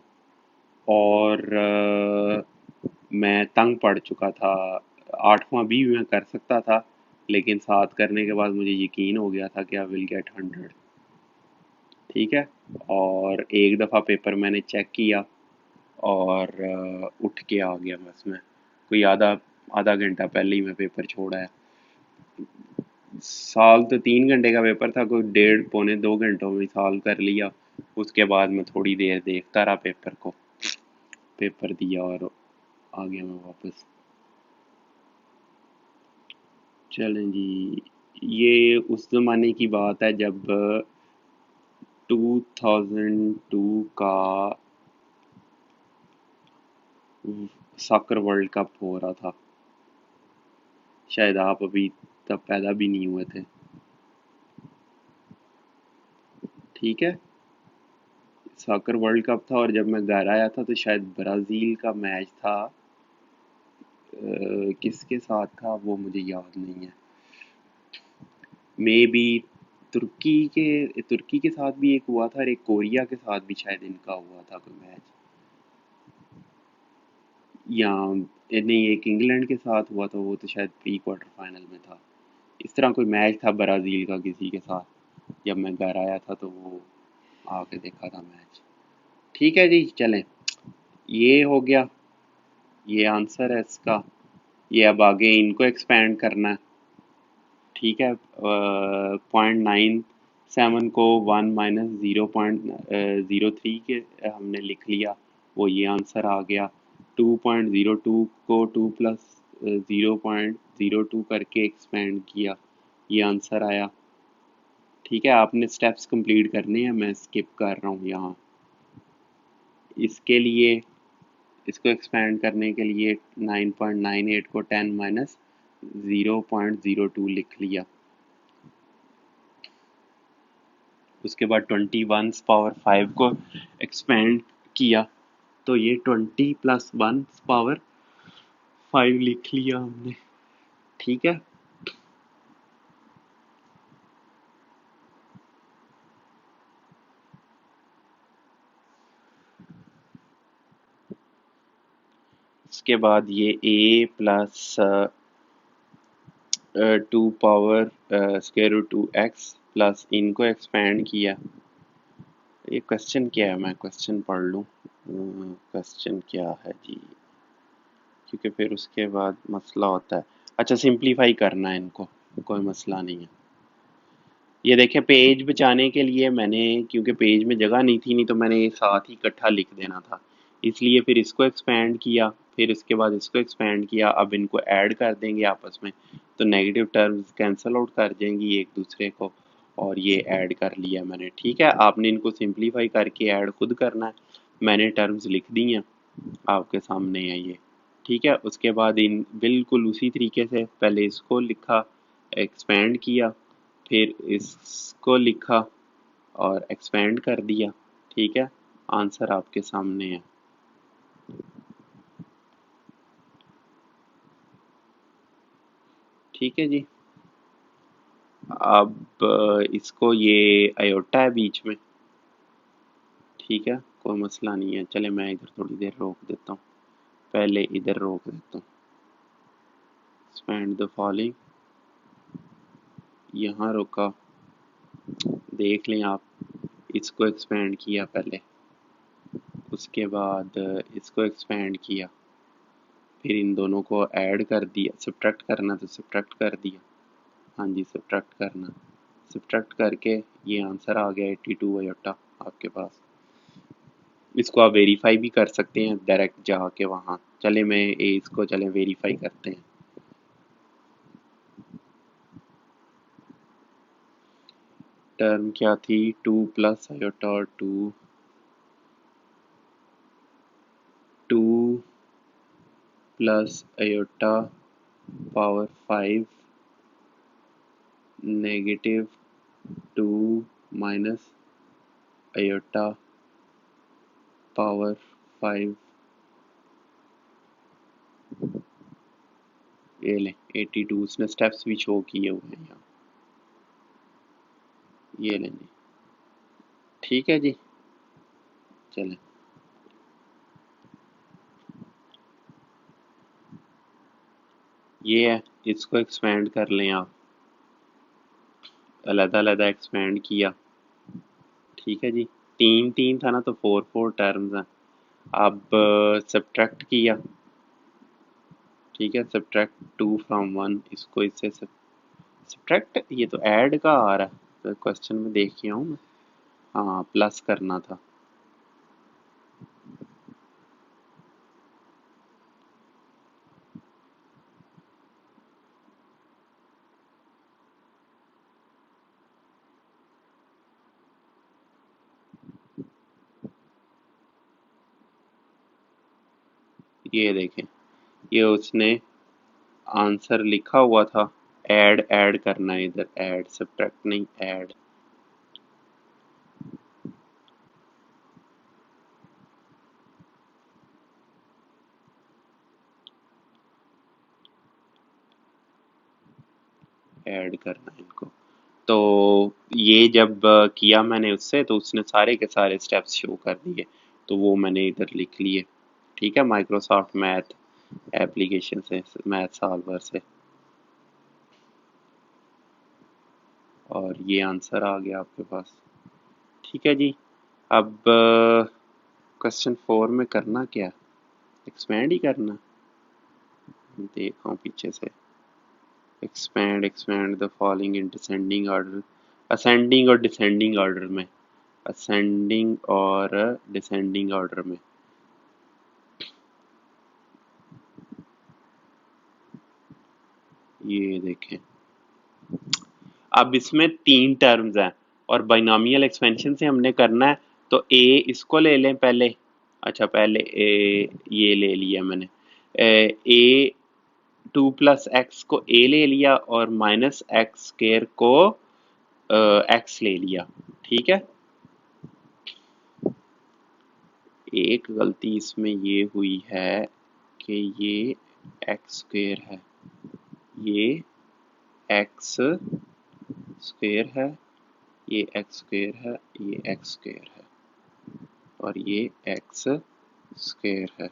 और मैं तंग पड़ चुका था। 8वां भी मैं कर सकता था, लेकिन 7 करने के बाद मुझे यकीन हो गया था कि आई विल गेट 100। ठीक है, और एक दफ़ा पेपर मैंने चेक किया और उठ के आ गया बस मैं। कोई आधा आधा घंटा पहले ही मैं पेपर छोड़ा है। साल तो 3 घंटे का पेपर था, कोई 1.5 पौने 2 घंटों में सॉल्व कर लिया। उसके बाद मैं थोड़ी देर देखता रहा पेपर को, पेपर दिया और आ गया मैं वापस। चलें जी, ये उस ज़माने की बात है जब 2002 का सॉकर वर्ल्ड कप हो रहा था। शायद आप अभी तब पैदा भी नहीं हुए थे। ठीक है, सॉकर वर्ल्ड कप था, और जब मैं घर आया था तो शायद ब्राज़ील का मैच था। किसके साथ था वो मुझे याद नहीं है। मे बी तुर्की के साथ भी एक हुआ था, और एक कोरिया के साथ भी शायद इनका हुआ था कोई मैच। या नहीं, एक इंग्लैंड के साथ हुआ था, वो तो शायद प्री क्वार्टर फाइनल में था। इस तरह कोई मैच था ब्राज़ील का किसी के साथ। जब मैं घर आया था तो वो आके देखा था मैच। ठीक है जी, चलें, ये हो गया, ये आंसर है इसका। ये अब आगे इनको एक्सपेंड करना है। ठीक है, 0.97 को 1 - 0.03 के हमने लिख लिया, वो ये आंसर आ गया। 2.02 को 2 + 0.02 करके एक्सपेंड किया, ये आंसर आया। ठीक है, आपने स्टेप्स कंप्लीट करने हैं, मैं स्किप कर रहा हूँ यहाँ। इसके लिए इसको एक्सपेंड करने के लिए 9.98 को 10 - 0.02 लिख लिया। उसके बाद 21 पावर 5 को एक्सपेंड किया, तो ये 20 + 1 पावर 5 लिख लिया हमने। ठीक है, इसके बाद ये a+2 पावर√2x प्लस इनको एक्सपेंड किया। ये क्वेश्चन क्या है, मैं क्वेश्चन पढ़ लूँ। क्वेश्चन क्या है जी, क्योंकि फिर उसके बाद मसला होता है। अच्छा, सिंप्लीफाई करना है इनको, कोई मसला नहीं है। ये देखें, पेज बचाने के लिए मैंने, क्योंकि पेज में जगह नहीं थी, नहीं तो मैंने ये साथ ही इकट्ठा लिख देना था, इसलिए फिर इसको एक्सपेंड किया, फिर इसके बाद इसको एक्सपेंड किया। अब इनको ऐड कर देंगे आपस में, तो नेगेटिव टर्म्स कैंसिल आउट कर जाएंगी एक दूसरे को, और ये ऐड कर लिया मैंने। ठीक है, आपने इनको सिंप्लीफाई करके ऐड खुद करना है, मैंने टर्म्स लिख दी हैं, आपके सामने है ये। ठीक है, उसके बाद इन बिल्कुल उसी तरीके से पहले इसको लिखा, एक्सपेंड किया, फिर इसको लिखा और एक्सपेंड कर दिया। ठीक है, आंसर आपके सामने है। ठीक है जी, अब इसको, ये आयोटा है बीच में। ठीक है, कोई मसला नहीं है, चले मैं इधर थोड़ी देर रोक देता हूँ, पहले इधर रोक देता हूँ। एक्सपेंड द फॉलोइंग, यहाँ रोका, देख लें आप, इसको एक्सपेंड किया पहले, उसके बाद इसको एक्सपेंड किया, फिर इन दोनों को ऐड कर दिया, सब्ट्रैक्ट करना तो सब्ट्रैक्ट कर दिया। हाँ जी, सब्ट्रैक्ट करना, सब्ट्रैक्ट करके ये आंसर आ गया 82 आयोटा आपके पास। इसको आप वेरीफाई भी कर सकते हैं डायरेक्ट जाके वहाँ। चले मैं इसको चले वेरीफाई करते हैं। टर्म क्या थी, 2 + आयोटा और 2 + आयोटा पावर 5 -2 - आयोटा पावर 5। ये लें 82, उसने स्टेप्स भी शो किए हुए हैं यहाँ, ये लें जी। ठीक है जी, चलें, ये है, इसको एक्सपेंड कर लें आप, अलग-अलग एक्सपेंड किया। ठीक है जी, 3 था ना, तो 4 टर्म्स हैं। अब सब्ट्रैक्ट किया। ठीक है, सब्ट्रैक्ट 2 from 1, इसको इससे सब्ट्रैक्ट, ये तो ऐड का आ रहा है, तो क्वेश्चन में देख के आऊँ मैं। हाँ, प्लस करना था। ये देखें, ये उसने आंसर लिखा हुआ था, ऐड ऐड करना है इधर, ऐड, सब्ट्रैक्ट नहीं, ऐड। ऐड करना है इनको। तो ये जब किया मैंने उससे, तो उसने सारे के सारे स्टेप्स शो कर दिए, तो वो मैंने इधर लिख लिए। ठीक है, माइक्रोसॉफ्ट मैथ एप्लीकेशन से, मैथ सॉल्वर से, और ये आंसर आ गया आपके पास। ठीक है जी, अब क्वेश्चन 4 में करना क्या, एक्सपेंड ही करना, देखा हूँ पीछे से। Expand the following in descending order, ascending और डिसेंडिंग ऑर्डर में, असेंडिंग और डिसेंडिंग ऑर्डर में। ये देखें, अब इसमें 3 टर्म्स हैं और बाइनोमियल एक्सपेंशन से हमने करना है, तो ए इसको ले लें पहले। अच्छा, पहले ए ये ले लिया मैंने, ए 2 + x को ए ले लिया और -x² को x ले लिया। ठीक है, एक गलती इसमें ये हुई है कि ये x² है, ये x² है, ये x² है, ये x² है और ये x² है।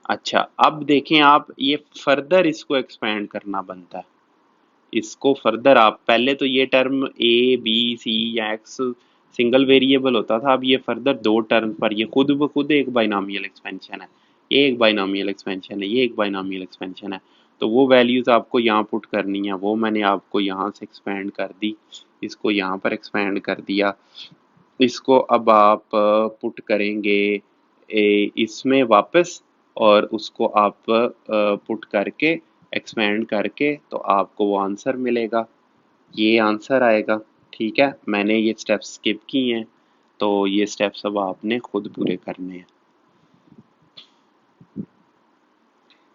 अच्छा, अब देखें आप, ये फर्दर इसको एक्सपेंड करना बनता है। इसको फर्दर आप पहले तो ये टर्म ए बी सी या एक्स सिंगल वेरिएबल होता था, अब ये फर्दर 2 टर्म पर ये खुद ब खुद एक बाइनोमियल एक्सपेंशन है। ये एक बाइनोमियल एक्सपेंशन है, ये एक बाइनोमियल एक्सपेंशन है। तो वो वैल्यूज आपको यहाँ पुट करनी है, वो मैंने आपको यहाँ से एक्सपेंड कर दी, इसको यहाँ पर एक्सपेंड कर दिया। इसको अब आप पुट करेंगे इसमें वापस, और उसको आप पुट करके एक्सपेंड करके तो आपको वो आंसर मिलेगा, ये आंसर आएगा। ठीक है, मैंने ये स्टेप्स स्किप किए हैं, तो ये स्टेप्स अब आपने खुद पूरे करने हैं।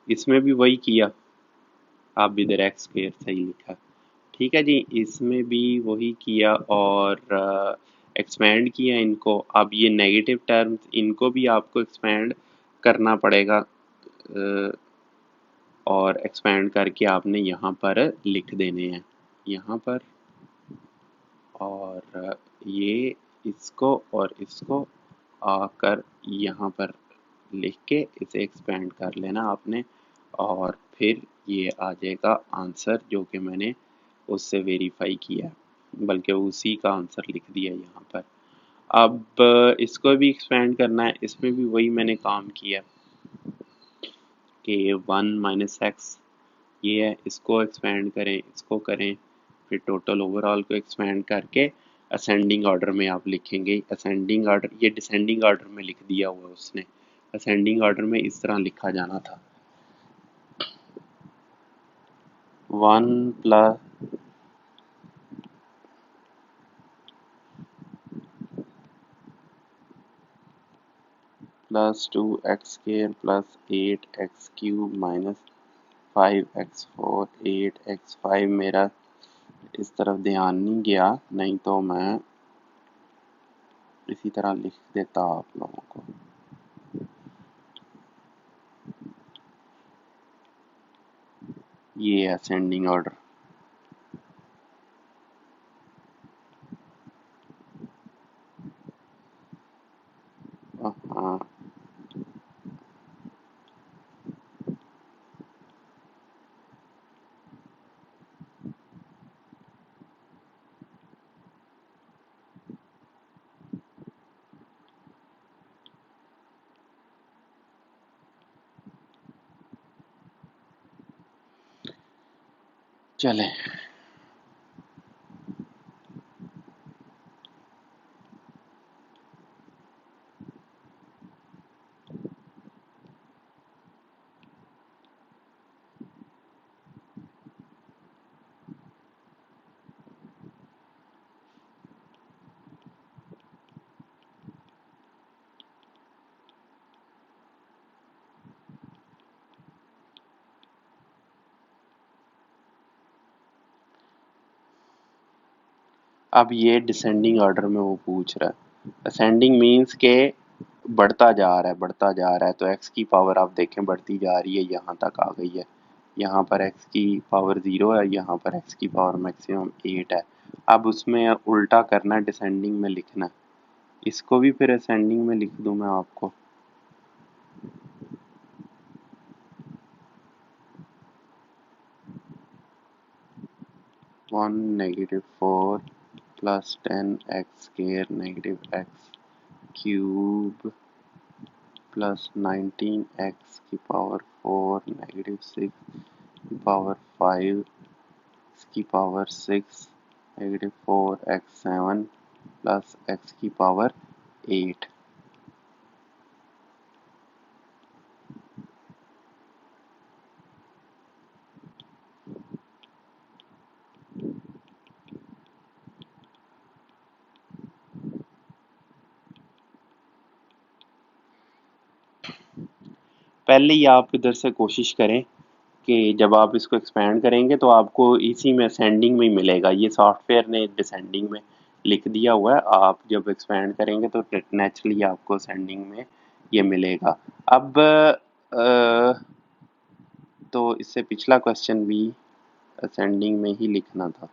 इसमें भी वही किया, आप इधर x² सही लिखा। ठीक है जी, इसमें भी वही किया और एक्सपेंड किया इनको। अब ये नेगेटिव टर्म्स, इनको भी आपको एक्सपेंड करना पड़ेगा, और एक्सपेंड करके आपने यहाँ पर लिख देने हैं, यहाँ पर। और ये इसको और इसको आकर यहाँ पर लिख के इसे एक्सपेंड कर लेना आपने, और फिर ये आ जाएगा आंसर जो कि मैंने उससे वेरीफाई किया, बल्कि उसी का आंसर लिख दिया यहाँ पर। अब इसको भी एक्सपेंड करना है, इसमें भी वही मैंने काम किया कि 1 - x ये है, इसको एक्सपेंड करें, इसको करें, फिर टोटल ओवरऑल को एक्सपेंड करके असेंडिंग ऑर्डर में आप लिखेंगे। असेंडिंग ऑर्डर, ये डिसेंडिंग ऑर्डर में लिख दिया हुआ उसने, असेंडिंग ऑर्डर में इस तरह लिखा जाना था। 1 + 2x² + 8x³ - 5x4 8x5। मेरा इस तरफ ध्यान नहीं गया, नहीं तो मैं इसी तरह लिख देता आप लोगों को। ये असेंडिंग ऑर्डर, हाँ, चलें। अब ये डिसेंडिंग ऑर्डर में वो पूछ रहा है, असेंडिंग मीन्स के बढ़ता जा रहा है, बढ़ता जा रहा है, तो x की पावर आप देखें बढ़ती जा रही है, यहाँ तक आ गई है। यहाँ पर x की पावर 0 है, यहाँ पर x की पावर मैक्सिमम 8 है। अब उसमें उल्टा करना है, डिसेंडिंग में लिखना है। इसको भी फिर असेंडिंग में लिख दूँ मैं आपको, 1 - 4 + 10x² - x³ + 19x⁴ -6 की पावर 5 की पावर 6 -4x7 + x की पावर 8। पहले ही आप इधर से कोशिश करें कि जब आप इसको एक्सपेंड करेंगे तो आपको इसी में असेंडिंग में ही मिलेगा। ये सॉफ्टवेयर ने डिसेंडिंग में लिख दिया हुआ है, आप जब एक्सपेंड करेंगे तो नेचुरली आपको असेंडिंग में ये मिलेगा। अब तो इससे पिछला क्वेश्चन भी असेंडिंग में ही लिखना था।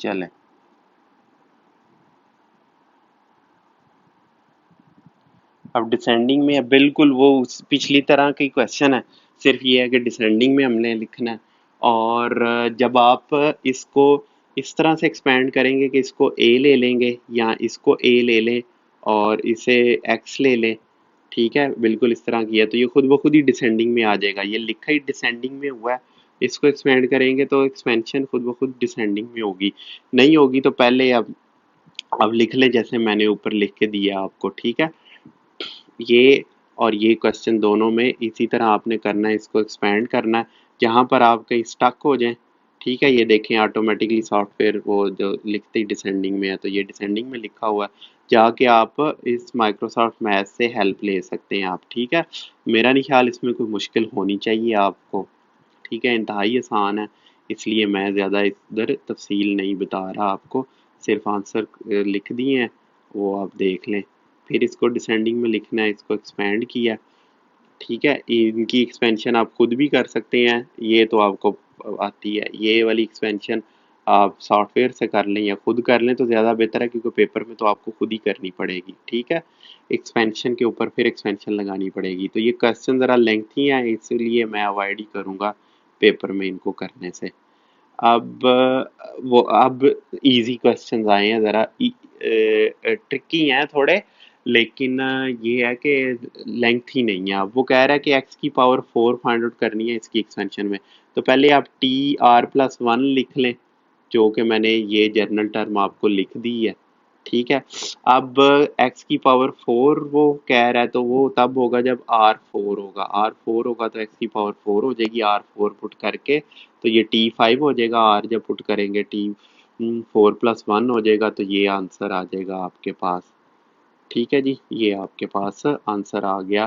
चलें, अब डिसेंडिंग में बिल्कुल वो पिछली तरह की क्वेश्चन है, सिर्फ ये है कि डिसेंडिंग में हमने लिखना है। और जब आप इसको इस तरह से एक्सपेंड करेंगे कि इसको ए ले लेंगे या इसको ए ले लें और इसे एक्स ले लें, ठीक है, बिल्कुल इस तरह किया तो ये खुद ब खुद ही डिसेंडिंग में आ जाएगा। ये लिखा ही डिसेंडिंग में हुआ है, इसको एक्सपेंड करेंगे तो एक्सपेंशन खुद ब खुद डिसेंडिंग में होगी। नहीं होगी तो पहले अब लिख ले जैसे मैंने ऊपर लिख के दिया आपको, ठीक है। ये और ये क्वेश्चन दोनों में इसी तरह आपने करना है, इसको एक्सपेंड करना है जहां पर आप कहीं स्टक हो जाएं, ठीक है। ये देखें ऑटोमेटिकली सॉफ्टवेयर वो जो लिखते ही डिसेंडिंग में है, तो ये डिसेंडिंग में लिखा हुआ है, जाके आप इस माइक्रोसॉफ्ट मैथ से हेल्प ले सकते हैं आप, ठीक है। मेरा नहीं ख्याल इसमें कोई मुश्किल होनी चाहिए आपको, ठीक है, इंतहाई आसान है, इसलिए मैं ज़्यादा इधर तफसील नहीं बता रहा आपको, सिर्फ आंसर लिख दिए हैं, वो आप देख लें। फिर इसको डिसेंडिंग में लिखना है, इसको एक्सपेंड किया, ठीक है। इनकी एक्सपेंशन आप खुद भी कर सकते हैं, ये तो आपको आती है, ये वाली एक्सपेंशन आप सॉफ्टवेयर से कर लें या खुद कर लें तो ज़्यादा बेहतर है, क्योंकि पेपर में तो आपको खुद ही करनी पड़ेगी, ठीक है। एक्सपेंशन के ऊपर फिर एक्सपेंशन लगानी पड़ेगी, तो ये क्वेश्चन ज़रा लेंथी है, इसलिए मैं अवॉइड ही करूँगा पेपर में इनको करने से। अब वो अब इजी क्वेश्चंस आए हैं, ज़रा ट्रिकी हैं थोड़े, लेकिन ये है कि लेंथ ही नहीं है। अब वो कह रहा है कि एक्स की पावर 4 फाइंड आउट करनी है इसकी एक्सपेंशन में, तो पहले आप टी आर प्लस 1 लिख लें, जो कि मैंने ये जर्नल टर्म आपको लिख दी है, ठीक है। अब x की पावर 4 वो कह रहा है, तो वो तब होगा जब r4 होगा, r4 होगा तो x की पावर 4 हो जाएगी, r4 पुट करके तो ये t5 हो जाएगा, r जब पुट करेंगे t4 प्लस 1 हो जाएगा, तो ये आंसर आ जाएगा आपके पास, ठीक है जी, ये आपके पास आंसर आ गया।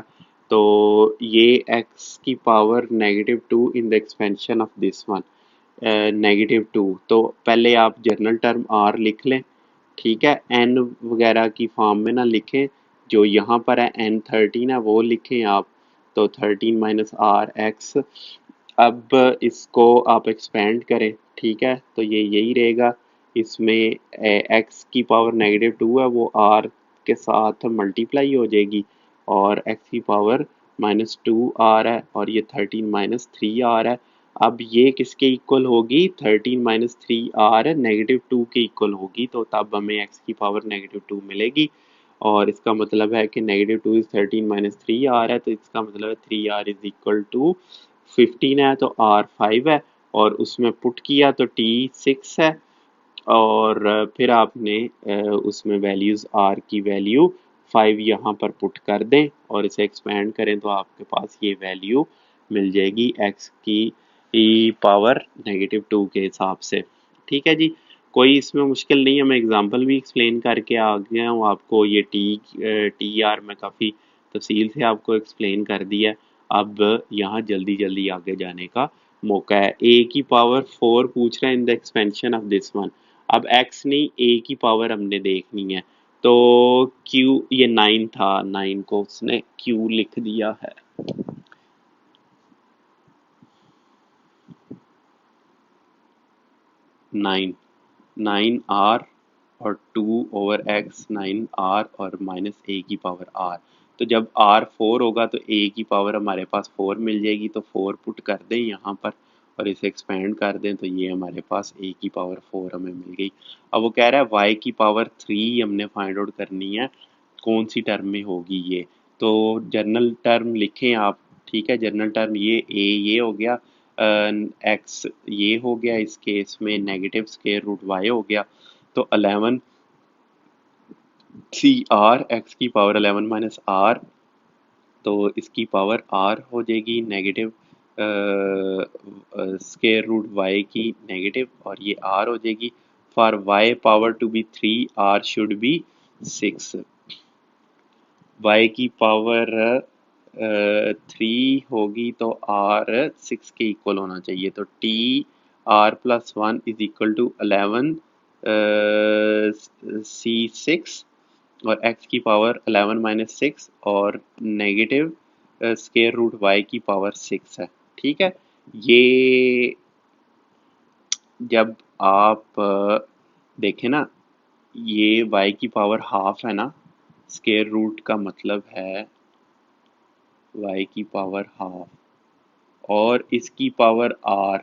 तो ये x की power -2 in the expansion of this one, -2, तो पहले आप जर्नल टर्म r लिख लें, ठीक है। एन वगैरह की फॉर्म में ना लिखें, जो यहाँ पर है n13 है वो लिखें आप, तो 13 माइनस आर एक्स। अब इसको आप एक्सपेंड करें, ठीक है, तो ये यही रहेगा, इसमें एक्स की पावर -2 है वो आर के साथ मल्टीप्लाई हो जाएगी, और एक्स की पावर -2 आर है, और ये 13 - 3 आर है। अब ये किसके इक्वल होगी, 13 - 3 आर -2 के इक्वल होगी, तो तब हमें एक्स की पावर -2 मिलेगी, और इसका मतलब है कि -2 इज 13 - 3 आर है, तो इसका मतलब है 3 आर इज इक्वल टू 15 है, तो आर 5 है, और उसमें पुट किया तो टी 6 है, और फिर आपने उसमें वैल्यूज़ आर की वैल्यू 5 यहाँ पर पुट कर दें और इसे एक्सपेंड करें, तो आपके पास ये वैल्यू मिल जाएगी एक्स की पावर -2 के हिसाब से, ठीक है जी। कोई इसमें मुश्किल नहीं है, मैं एग्जांपल भी एक्सप्लेन करके आ गया हूँ आपको, ये टी आर में काफ़ी तफसील से आपको एक्सप्लेन कर दिया है। अब यहाँ जल्दी जल्दी आगे जाने का मौका है। ए की पावर 4 पूछ रहा है इन the expansion of this one, अब x नहीं a की पावर हमने देखनी है, तो q, ये 9 था, 9 को उसने q लिख दिया है, 9, 9r और 2/x 9r और माइनस a की पावर r। तो जब r 4 होगा तो a की पावर हमारे पास 4 मिल जाएगी, तो 4 पुट कर दें यहाँ पर और इसे एक्सपेंड कर दें, तो ये हमारे पास a की पावर 4 हमें मिल गई। अब वो कह रहा है y की पावर 3 हमने फाइंड आउट करनी है, कौन सी टर्म में होगी ये, तो जनरल टर्म लिखें आप, ठीक है। जनरल टर्म ये हो गया, एक्स ये हो गया, इस केस में नेगेटिव स्क्वायर रूट वाई हो गया, तो 11 सी आर एक्स की पावर 11 माइनस आर, तो इसकी पावर आर हो जाएगी नेगेटिव स्क्वायर रूट वाई की नेगेटिव, और ये आर हो जाएगी। For y power to be 3 r should be 6, y की पावर 3 होगी तो आर 6 के इक्वल होना चाहिए, तो T r plus 1 is equal to 11 C 6, और x की पावर 11 माइनस 6, और नेगेटिव स्क्वायर रूट y की पावर 6 है, ठीक है। ये जब आप देखें ना, ये y की पावर हाफ है ना, स्क्वायर रूट का मतलब है y की पावर हाफ, और इसकी पावर r,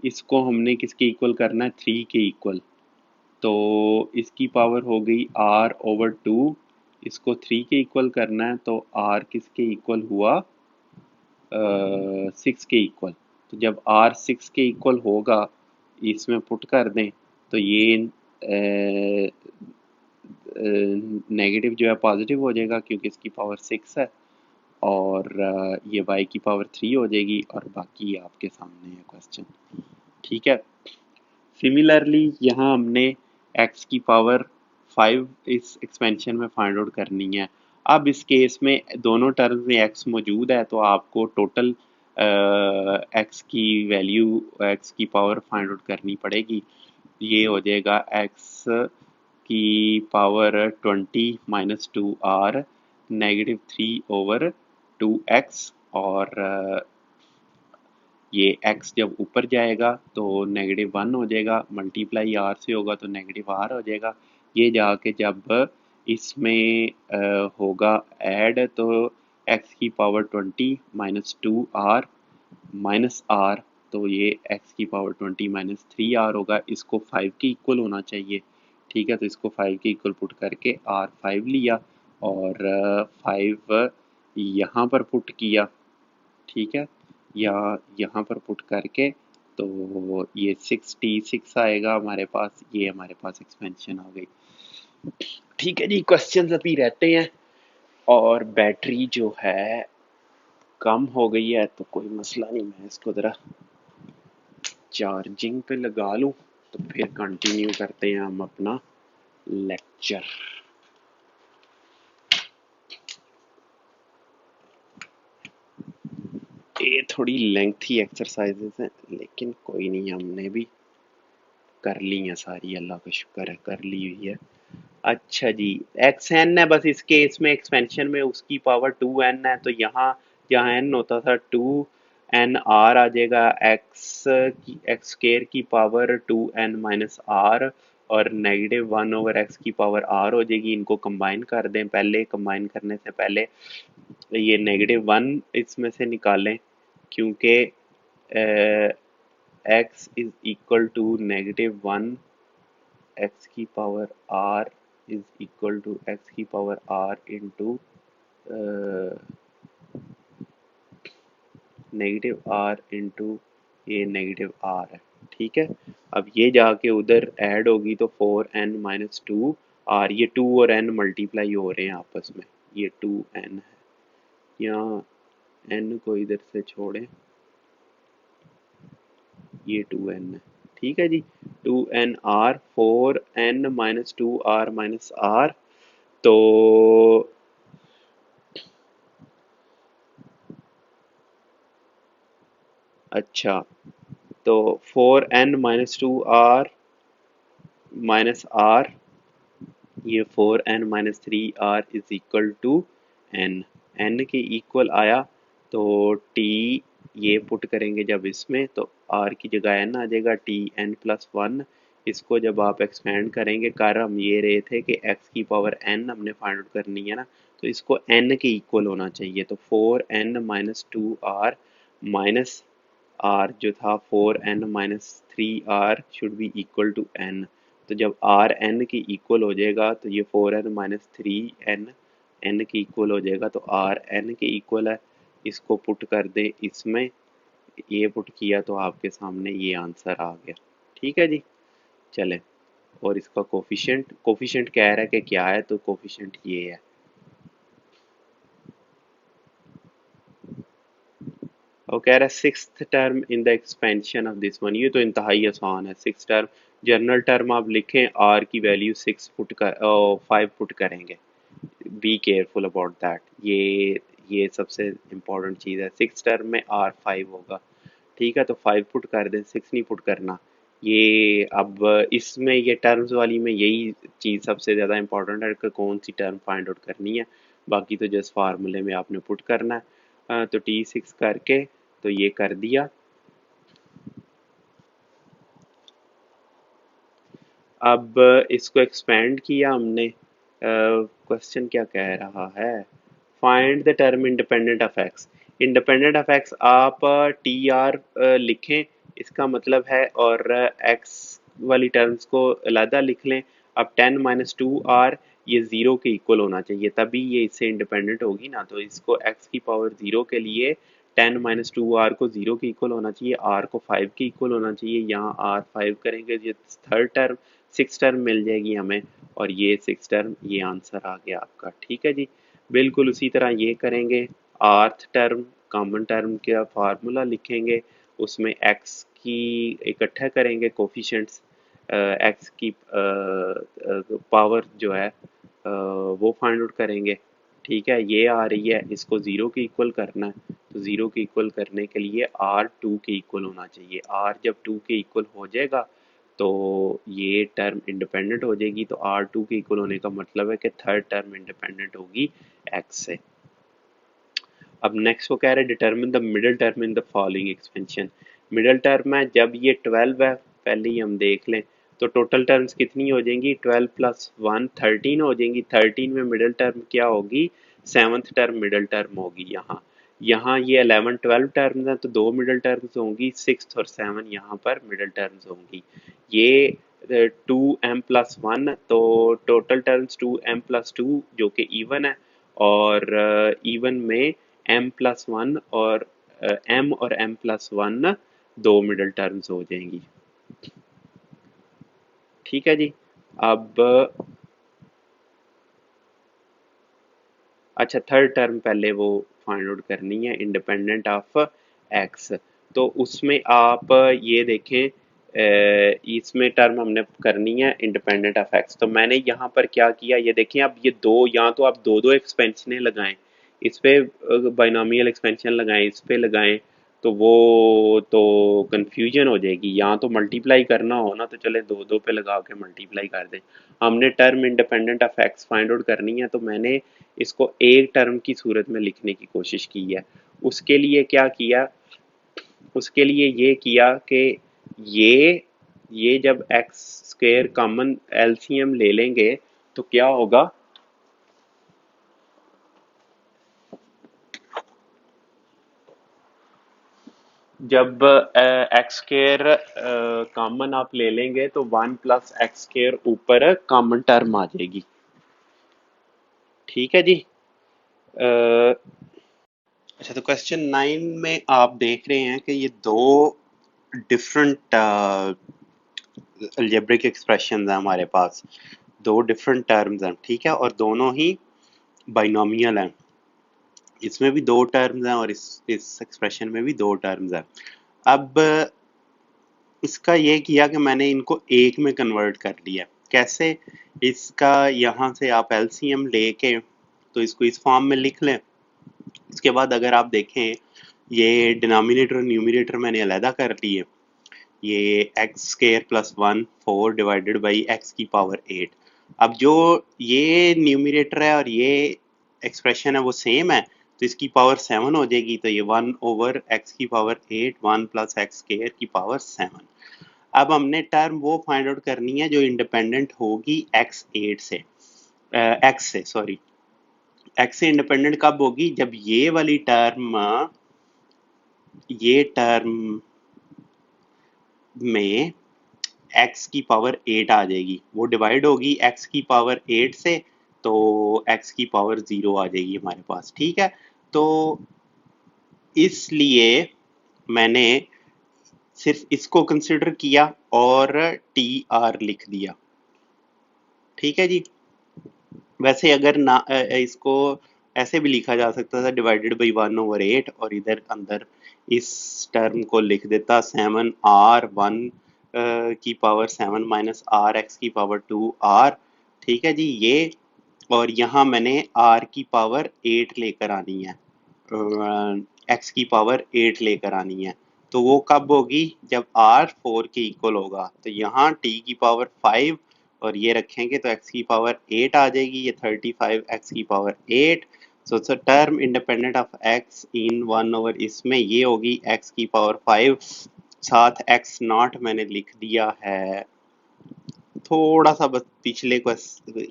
इसको हमने किसके इक्वल करना है, 3 के इक्वल, तो इसकी पावर हो गई r ओवर 2, इसको 3 के इक्वल करना है, तो r किसके इक्वल हुआ, 6 के इक्वल। तो जब r 6 के इक्वल होगा, इसमें पुट कर दें, तो ये नेगेटिव जो है पॉजिटिव हो जाएगा, क्योंकि इसकी पावर 6 है, और ये y की पावर 3 हो जाएगी, और बाकी आपके सामने है क्वेश्चन, ठीक है। सिमिलरली यहाँ हमने x की पावर 5 इस एक्सपेंशन में फाइंड आउट करनी है। अब इस केस में दोनों टर्म्स में x मौजूद है, तो आपको टोटल x की वैल्यू, x की पावर फाइंड आउट करनी पड़ेगी। ये हो जाएगा x की power 20 minus 2r negative 3 over 2x, और ये x जब ऊपर जाएगा तो नेगेटिव 1 हो जाएगा, मल्टीप्लाई r से होगा तो नेगेटिव r हो जाएगा। ये जाके जब इसमें होगा ऐड, तो x की power 20 minus 2r minus r, तो ये x की पावर 20 माइनस 3r होगा, इसको 5 के इक्वल होना चाहिए, ठीक है। तो इसको 5 के इक्वल पुट करके r 5 लिया, और 5 यहाँ पर पुट किया, ठीक है, या यहाँ पर पुट करके, तो ये 66 आएगा हमारे पास, ये हमारे पास एक्सपेंशन आ गई, ठीक है जी। क्वेश्चंस अभी रहते हैं, और बैटरी जो है कम हो गई है, तो कोई मसला नहीं, मैं इसको ज़रा चार्जिंग पे लगा लूँ, तो फिर कंटिन्यू करते हैं हम अपना लेक्चर। ये थोड़ी लेंथी एक्सरसाइजेस हैं, लेकिन कोई नहीं, हमने भी कर ली हैं सारी, अल्लाह का शुक्र है कर ली हुई है। अच्छा जी, एक्स एन है, बस इस केस में एक्सपेंशन में उसकी पावर 2n है, तो यहाँ जहाँ n होता था 2n r आ जाएगा, एक्स स्केयर की पावर 2n माइनस r, और नेगेटिव 1 ओवर एक्स की पावर r हो जाएगी। इनको कंबाइन कर दें, पहले कंबाइन करने से पहले ये नेगेटिव 1 इसमें से निकालें, क्योंकि x is equal to negative 1 x की power r is equal to x की power r into negative r into ये नेगेटिव r है, ठीक है। अब ये जाके उधर ऐड होगी, तो 4n माइनस 2r, ये 2 और n मल्टीप्लाई हो रहे हैं आपस में, ये 2n है, यहाँ n को इधर से छोड़ें, ये 2n है, ठीक है जी। 2n r 4n minus 2r minus r, तो अच्छा, तो 4n minus 2r minus r, ये 4n minus 3r is equal to n, n के इक्वल आया, तो t ये पुट करेंगे जब इसमें, तो r की जगह n आ जाएगा, t n प्लस 1, इसको जब आप एक्सपेंड करेंगे, कर हम ये रहे थे कि x की पावर n हमने फाइंड आउट करनी है ना, तो इसको n के इक्वल होना चाहिए, तो 4n minus 2r minus r जो था 4n minus 3r should be equal to n, तो जब r n के इक्वल हो जाएगा, तो ये 4n माइनस 3n n के इक्वल हो जाएगा, तो r n के इक्वल है। इसको पुट कर दें इसमें, ये पुट किया तो आपके सामने ये आंसर आ गया। ठीक है जी, चले। और इसका कोफिशिएंट कोफिशिएंट कह रहा है कि क्या है, तो कोफिशिएंट ये है। और कह रहा है sixth term in the expansion of this one, ये तो इंतहाई आसान है। सिक्स टर्म, जनरल टर्म आप लिखें, आर की वैल्यू 6 पुट कर 5 पुट करेंगे। बी केयरफुल अबाउट दैट, ये सबसे इम्पोर्टेंट चीज़ है। सिक्स टर्म में आर 5 होगा। ठीक है, तो 5 पुट कर दें, 6 नहीं पुट करना। ये अब इसमें ये टर्म्स वाली में यही चीज़ सबसे ज़्यादा इंपॉर्टेंट है कि कौन सी टर्म फाइंड आउट करनी है। बाकी तो जस्ट फार्मूले में आपने पुट करना है। तो T6 करके तो ये कर दिया। अब इसको एक्सपेंड किया हमने। क्वेश्चन क्या कह रहा है, find the term independent of x. Independent of x आप टी आर लिखें, इसका मतलब है, और एक्स वाली टर्म्स को अलहदा लिख लें। अब 10 - 2r ये ज़ीरो के इक्वल होना चाहिए, तभी ये इससे इंडिपेंडेंट होगी ना। तो इसको एक्स की पावर ज़ीरो के लिए 10 - 2r को ज़ीरो के इक्वल होना चाहिए, आर को 5 के इक्वल होना चाहिए। यहाँ आर 5 करेंगे, ये थर्ड टर्म सिक्स टर्म मिल जाएगी हमें, और ये सिक्स टर्म, ये आंसर आ गया आपका। ठीक है जी, बिल्कुल उसी तरह ये करेंगे। आर्थ टर्म, कॉमन टर्म का फार्मूला लिखेंगे, उसमें एक्स की इकट्ठा करेंगे कोफिशिएंट्स, एक्स की पावर जो है वो फाइंड आउट करेंगे। ठीक है, ये आ रही है, इसको ज़ीरो के इक्वल करना है। तो ज़ीरो के इक्वल करने के लिए आर 2 के इक्वल होना चाहिए। आर जब 2 के इक्वल हो जाएगा तो ये टर्म इंडिपेंडेंट हो जाएगी। तो आर 2 के इक्वल होने का मतलब है कि थर्ड टर्म इंडिपेंडेंट होगी एक्स से। अब नेक्स्ट वो कह रहे हैं determine the middle term in the following expansion. Middle term है जब ये 12 है, पहले ही हम देख लें। तो टोटल टर्म्स कितनी हो जाएंगी, 12 + 1 13 हो जाएंगी। 13 में मिडिल टर्म क्या होगी, सेवन्थ टर्म मिडिल टर्म होगी। यहाँ यहाँ ये 11 12 टर्म्स हैं, तो दो मिडिल टर्म्स होंगी, 6 और 7 यहाँ पर मिडिल टर्म्स होंगी। ये 2m+1, तो टोटल टर्म्स 2m+2 जो कि इवन है, और इवन में m+1 और m और m+1 दो मिडिल टर्म्स हो जाएंगी। ठीक है जी। अब अच्छा, थर्ड टर्म पहले वो फाइंड आउट करनी है, इंडिपेंडेंट ऑफ एक्स। तो उसमें आप ये देखें, इसमें टर्म हमने करनी है इंडिपेंडेंट ऑफ एक्स। तो मैंने यहाँ पर क्या किया, ये देखें। अब ये दो, यहाँ तो आप दो दो एक्सपेंशनें लगाएं, इस पे बाइनोमियल एक्सपेंशन लगाएं, इस पे लगाएं, तो वो तो कंफ्यूजन हो जाएगी। यहाँ तो मल्टीप्लाई करना हो ना, तो चले दो दो पे लगा के मल्टीप्लाई कर दें। हमने term independent of x find out करनी है, तो मैंने इसको एक टर्म की सूरत में लिखने की कोशिश की है। उसके लिए क्या किया, उसके लिए ये किया कि ये जब एक्स स्क्वायर कॉमन एलसीएम ले लेंगे तो क्या होगा, जब एक्स स्क्वायर कॉमन आप ले लेंगे तो 1 + एक्स स्क्वायर ऊपर कॉमन टर्म आ जाएगी। ठीक है जी। अच्छा, तो क्वेश्चन 9 में आप देख रहे हैं कि ये दो डिफरेंट अलजेब्रिक एक्सप्रेशन है हमारे पास, दो डिफरेंट टर्म्स हैं। ठीक है, और दोनों ही बाइनोमियल हैं। इसमें भी दो टर्म्स हैं और इस एक्सप्रेशन में भी दो टर्म्स हैं। अब इसका ये किया कि मैंने इनको एक में कन्वर्ट कर लिया। कैसे, इसका यहाँ से आप एलसीएम लेके तो इसको इस फॉर्म में लिख लें। उसके बाद अगर आप देखें, ये डिनोमिनेटर और न्यूमरेटर मैंने अलहदा कर लिए। ये x square plus 1 4 divided by x की पावर 8। अब जो ये न्यूमरेटर है और ये एक्सप्रेशन है वो सेम है, तो इसकी पावर 7 हो जाएगी। तो ये 1/x की पावर 8 1 + एक्स स्क्वायर की पावर 7। अब हमने टर्म वो फाइंड आउट करनी है जो इंडिपेंडेंट होगी x8 से, x से सॉरी, x से इंडिपेंडेंट कब होगी, जब ये टर्म में x की पावर 8 आ जाएगी, वो डिवाइड होगी x की पावर 8 से। तो x की पावर 0 आ जाएगी हमारे पास। ठीक है, तो इसलिए मैंने सिर्फ इसको कंसिडर किया और टी आर लिख दिया। ठीक है जी। वैसे अगर ना इसको ऐसे भी लिखा जा सकता था, डिवाइडेड बाई 1/8, और इधर अंदर इस टर्म को लिख देता 7r1 की पावर 7 माइनस आर एक्स की पावर 2r। ठीक है जी, ये और यहाँ मैंने r की पावर 8 लेकर आनी है, x की पावर 8 लेकर आनी है। तो वो कब होगी? जब r 4 के इक्वल होगा। तो यहाँ t की पावर 5 और ये रखेंगे तो x की पावर 8 आ जाएगी, ये 35 x की power 8। So term independent of x in 1 over इसमें ये होगी x की पावर 5, साथ x नॉट मैंने लिख दिया है। थोड़ा सा बस पिछले को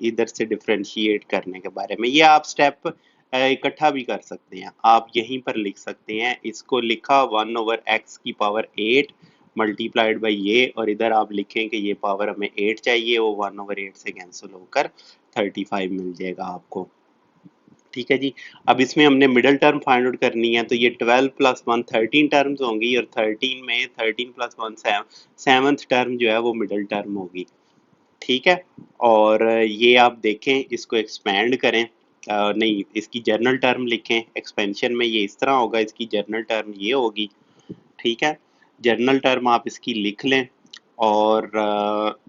इधर से डिफरेंशिएट करने के बारे में, ये आप स्टेप इकट्ठा भी कर सकते हैं, आप यहीं पर लिख सकते हैं। इसको लिखा 1/x की पावर 8 मल्टीप्लाइड बाई ये, और इधर आप लिखें कि ये पावर हमें 8 चाहिए, वो 1/8 से कैंसिल होकर 35 मिल जाएगा आपको। ठीक है जी। अब इसमें हमने मिडल टर्म फाइंड आउट करनी है, तो ये 12 प्लस 1 13 टर्म्स होंगी, और 13 में 13 प्लस 1 सेवंथ टर्म जो है वो मिडल टर्म होगी। ठीक है, और ये आप देखें, इसको एक्सपैंड करें, नहीं इसकी जर्नल टर्म लिखें, एक्सपेंशन में ये इस तरह होगा, इसकी जर्नल टर्म ये होगी। ठीक है, जर्नल टर्म आप इसकी लिख लें, और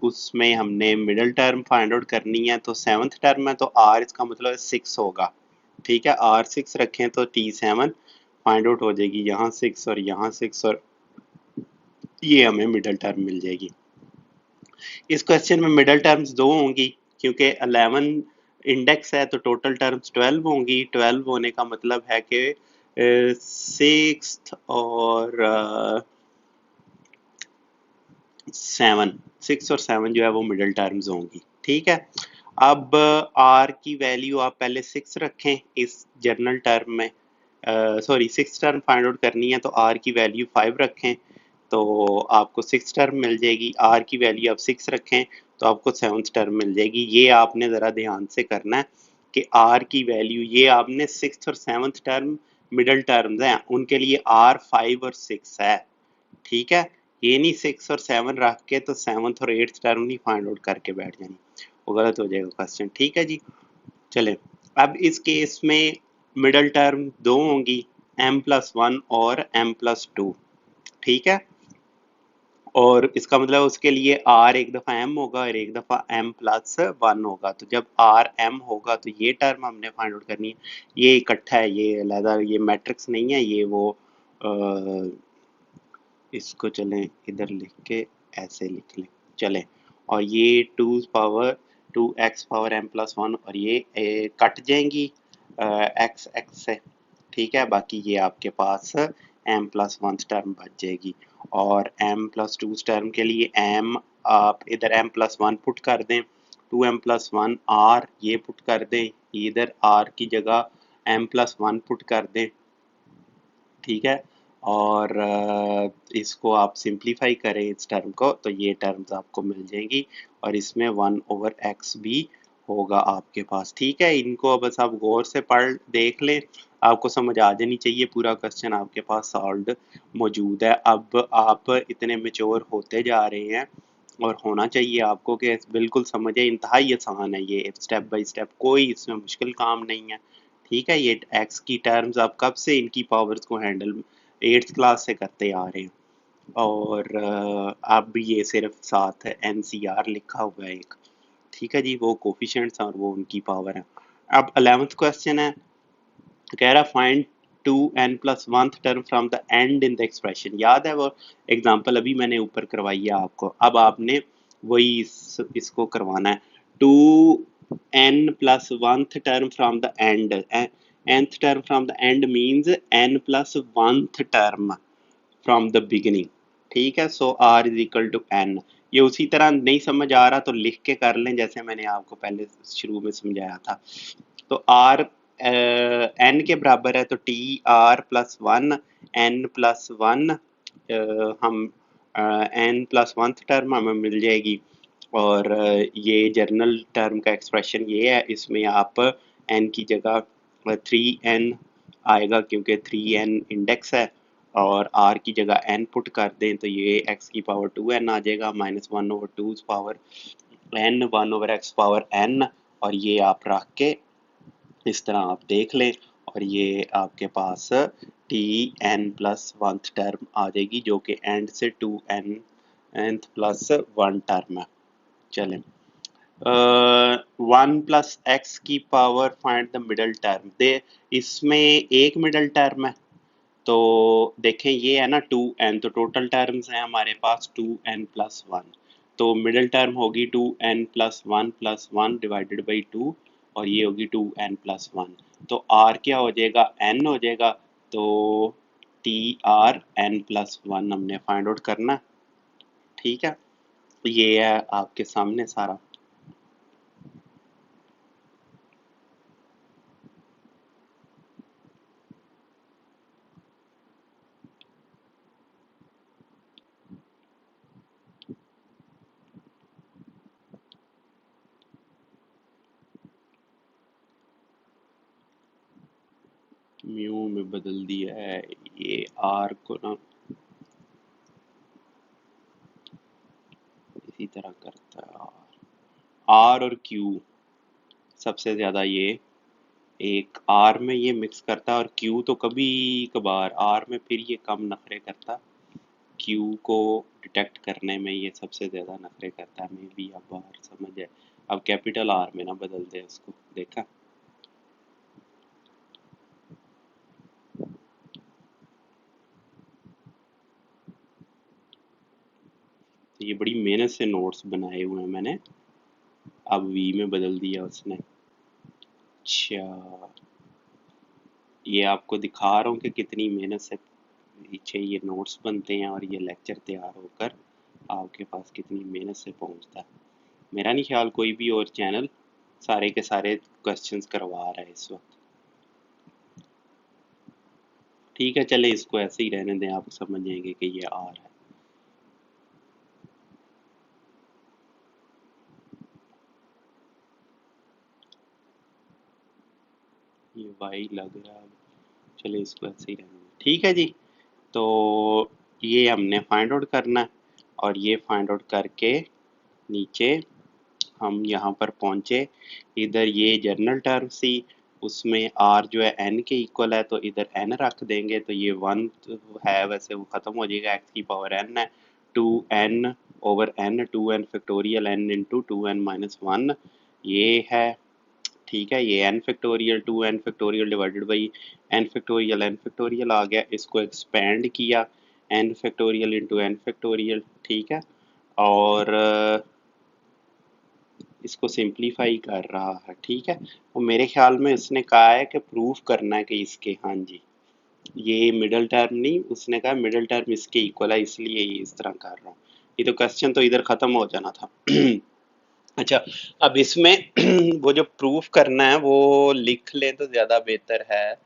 उसमें हमने मिडल टर्म फाइंड आउट करनी है। तो सेवंथ टर्म है तो r इसका मतलब 6 होगा। ठीक है, r 6 रखें तो t7 फाइंड आउट हो जाएगी, यहाँ 6 और यहाँ 6, और ये हमें मिडल टर्म मिल जाएगी। इस क्वेश्चन में मिडल टर्म्स 2 होंगी, क्योंकि 11 इंडेक्स है तो टोटल टर्म्स 12 होंगी। 12 होने का मतलब है कि 6 और 7 जो है वो मिडल टर्म्स होंगी। ठीक है, अब r की वैल्यू आप पहले 6 रखें इस जर्नल टर्म में, सॉरी 6 टर्म फाइंड आउट करनी है, तो r की वैल्यू 5 रखें तो आपको 6 टर्म मिल जाएगी। r की वैल्यू आप 6 रखें तो आपको 7th टर्म मिल जाएगी। ये आपने ज़रा ध्यान से करना है कि r की वैल्यू, ये आपने 6th और 7th टर्म मिडल टर्म्स हैं, उनके लिए r 5 और 6 है। ठीक है, ये नहीं 6 और 7 रख के तो 7th और 8th टर्म नहीं फाइंड आउट करके बैठ जानी, वो गलत हो जाएगा क्वेश्चन। ठीक है जी, चले अब इस केस में मिडल टर्म 2 होंगी, m+1 और m+2। ठीक है, और इसका मतलब उसके लिए r एक दफ़ा m होगा और एक दफ़ा m+1 होगा। तो जब r m होगा तो ये टर्म हमने फाइंड आउट करनी है, ये इकट्ठा है, ये अलग, ये मैट्रिक्स नहीं है, ये वो इसको चलें इधर लिख के ऐसे लिख लें, चलें। और ये 2x पावर m+1 और ये कट जाएंगी x x से। ठीक है, बाकी ये आपके पास m+1 टर्म बच जाएगी, और m+2 टर्म के लिए m आप इधर m+1 पुट कर दें, 2m+1 r ये पुट कर दें, इधर r की जगह m+1 पुट कर दें। ठीक है, और इसको आप सिंप्लीफाई करें इस टर्म को, तो ये टर्म्स आपको मिल जाएंगी, और इसमें 1/x भी होगा आपके पास। ठीक है, इनको बस आप गौर से पढ़ देख लें, आपको समझ आ जानी चाहिए, पूरा क्वेश्चन आपके पास सॉल्व मौजूद है। अब आप इतने मेच्योर होते जा रहे हैं, और होना चाहिए आपको कि बिल्कुल समझे, इंतहाई आसान है ये, स्टेप बाय स्टेप, कोई इसमें मुश्किल काम नहीं है। ठीक है, ये एक्स की टर्म्स आप कब से इनकी पावर्स को हैंडल 8th क्लास से करते आ रहे हैं, और अब ये सिर्फ साथ एनसीआर लिखा हुआ है एक। ठीक है जी, वो कोफिशिएंट्स और वो उनकी पावर है। अब 11th क्वेश्चन है, कह रहा find 2n+1 term from the and in the expression. याद है वो एग्जांपल अभी मैंने ऊपर करवाई है आपको, अब आपने वही इसको करवाना है। 2n+1 term from the end, nth term from the end means n+1 term from the beginning. ठीक है, so r is equal to n। ये उसी तरह नहीं समझ आ रहा तो लिख के कर लें, जैसे मैंने आपको पहले शुरू में समझाया था। तो r n के बराबर है, तो t r+1 n+1 हम n+1 टर्म हमें मिल जाएगी, और ये जर्नल टर्म का एक्सप्रेशन ये है, इसमें आप n की जगह 3n आएगा क्योंकि 3n इंडेक्स है, और r की जगह n पुट कर दें तो ये x की पावर 2n आ जाएगा, -1/2 power n 1/x power n, और ये आप रख के इस तरह आप देख लें, और ये आपके पास T N plus one term आ जाएगी जो कि एंड से 2n nth plus one term है। चलें, 1 + x की power find the middle term दे, इसमें एक मिडल टर्म है, तो देखें ये है ना 2n, तो टोटल टर्म्स हैं हमारे पास 2n+1, तो मिडिल टर्म होगी 2n+1 डिवाइडेड बाई 2, और ये होगी 2n+1, तो r क्या हो जाएगा, n हो जाएगा, तो TRn+1 हमने फाइंड आउट करना। ठीक है, ये है आपके सामने सारा। म्यू में बदल दिया है, ये r को ना इसी तरह करता है, r और q सबसे ज्यादा ये एक आर में ये मिक्स करता है, और क्यू तो कभी कभार, आर में फिर ये कम नखरे करता, क्यू को डिटेक्ट करने में ये सबसे ज़्यादा नखरे करता है। मे बी अब आर समझ है, अब कैपिटल आर में ना बदल दे उसको, देखा। तो ये बड़ी मेहनत से नोट्स बनाए हुए हैं मैंने, अब वी में बदल दिया उसने। अच्छा, ये आपको दिखा रहा हूँ कि कितनी मेहनत से पीछे ये नोट्स बनते हैं और ये लेक्चर तैयार होकर आपके पास कितनी मेहनत से पहुँचता है। मेरा नहीं ख्याल कोई भी और चैनल सारे के सारे क्वेश्चंस करवा रहा है इस वक्त। ठीक है, चले इसको ऐसे ही रहने दें, आप समझ जाएंगे कि ये आर है। ये वाई लग रहा है, चले इसको ऐसे ही रहने दें। ठीक है जी, तो ये हमने फाइंड आउट करना है, और ये फाइंड आउट करके नीचे हम यहाँ पर पहुँचे। इधर ये जर्नल टर्म सी, उसमें r जो है n के इक्वल है, तो इधर n रख देंगे, तो ये 1 है वैसे वो ख़त्म हो जाएगा, x की पावर n है, 2n/n, 2n factorial n into 2n-1 ये है। ठीक है, ये n factorial 2n factorial divided by n factorial आ गया, इसको एक्सपेंड किया n factorial into n factorial. ठीक है, और इसको सिंप्लीफाई कर रहा है। ठीक है, और मेरे ख्याल में उसने कहा है कि प्रूफ करना है कि इसके, हाँ जी, ये मिडल टर्म नहीं, उसने कहा मिडल टर्म इसके इक्वल है, इसलिए ये इस तरह कर रहा हूँ। ये तो क्वेश्चन तो इधर खत्म हो जाना था। अच्छा, अब इसमें वो जो प्रूफ करना है वो लिख लें तो ज्यादा बेहतर है।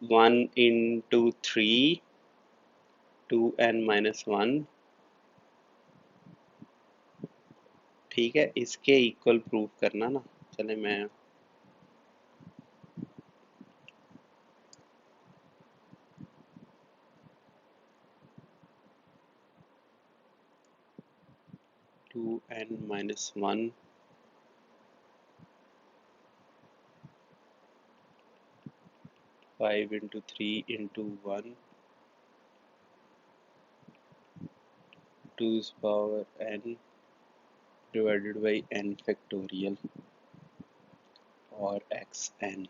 1 × 3 2n-1, ठीक है, इसके इक्वल प्रूफ करना ना। चले मैं 2n-1 5 × 3 × 1 2's power n divided by n factorial और xn।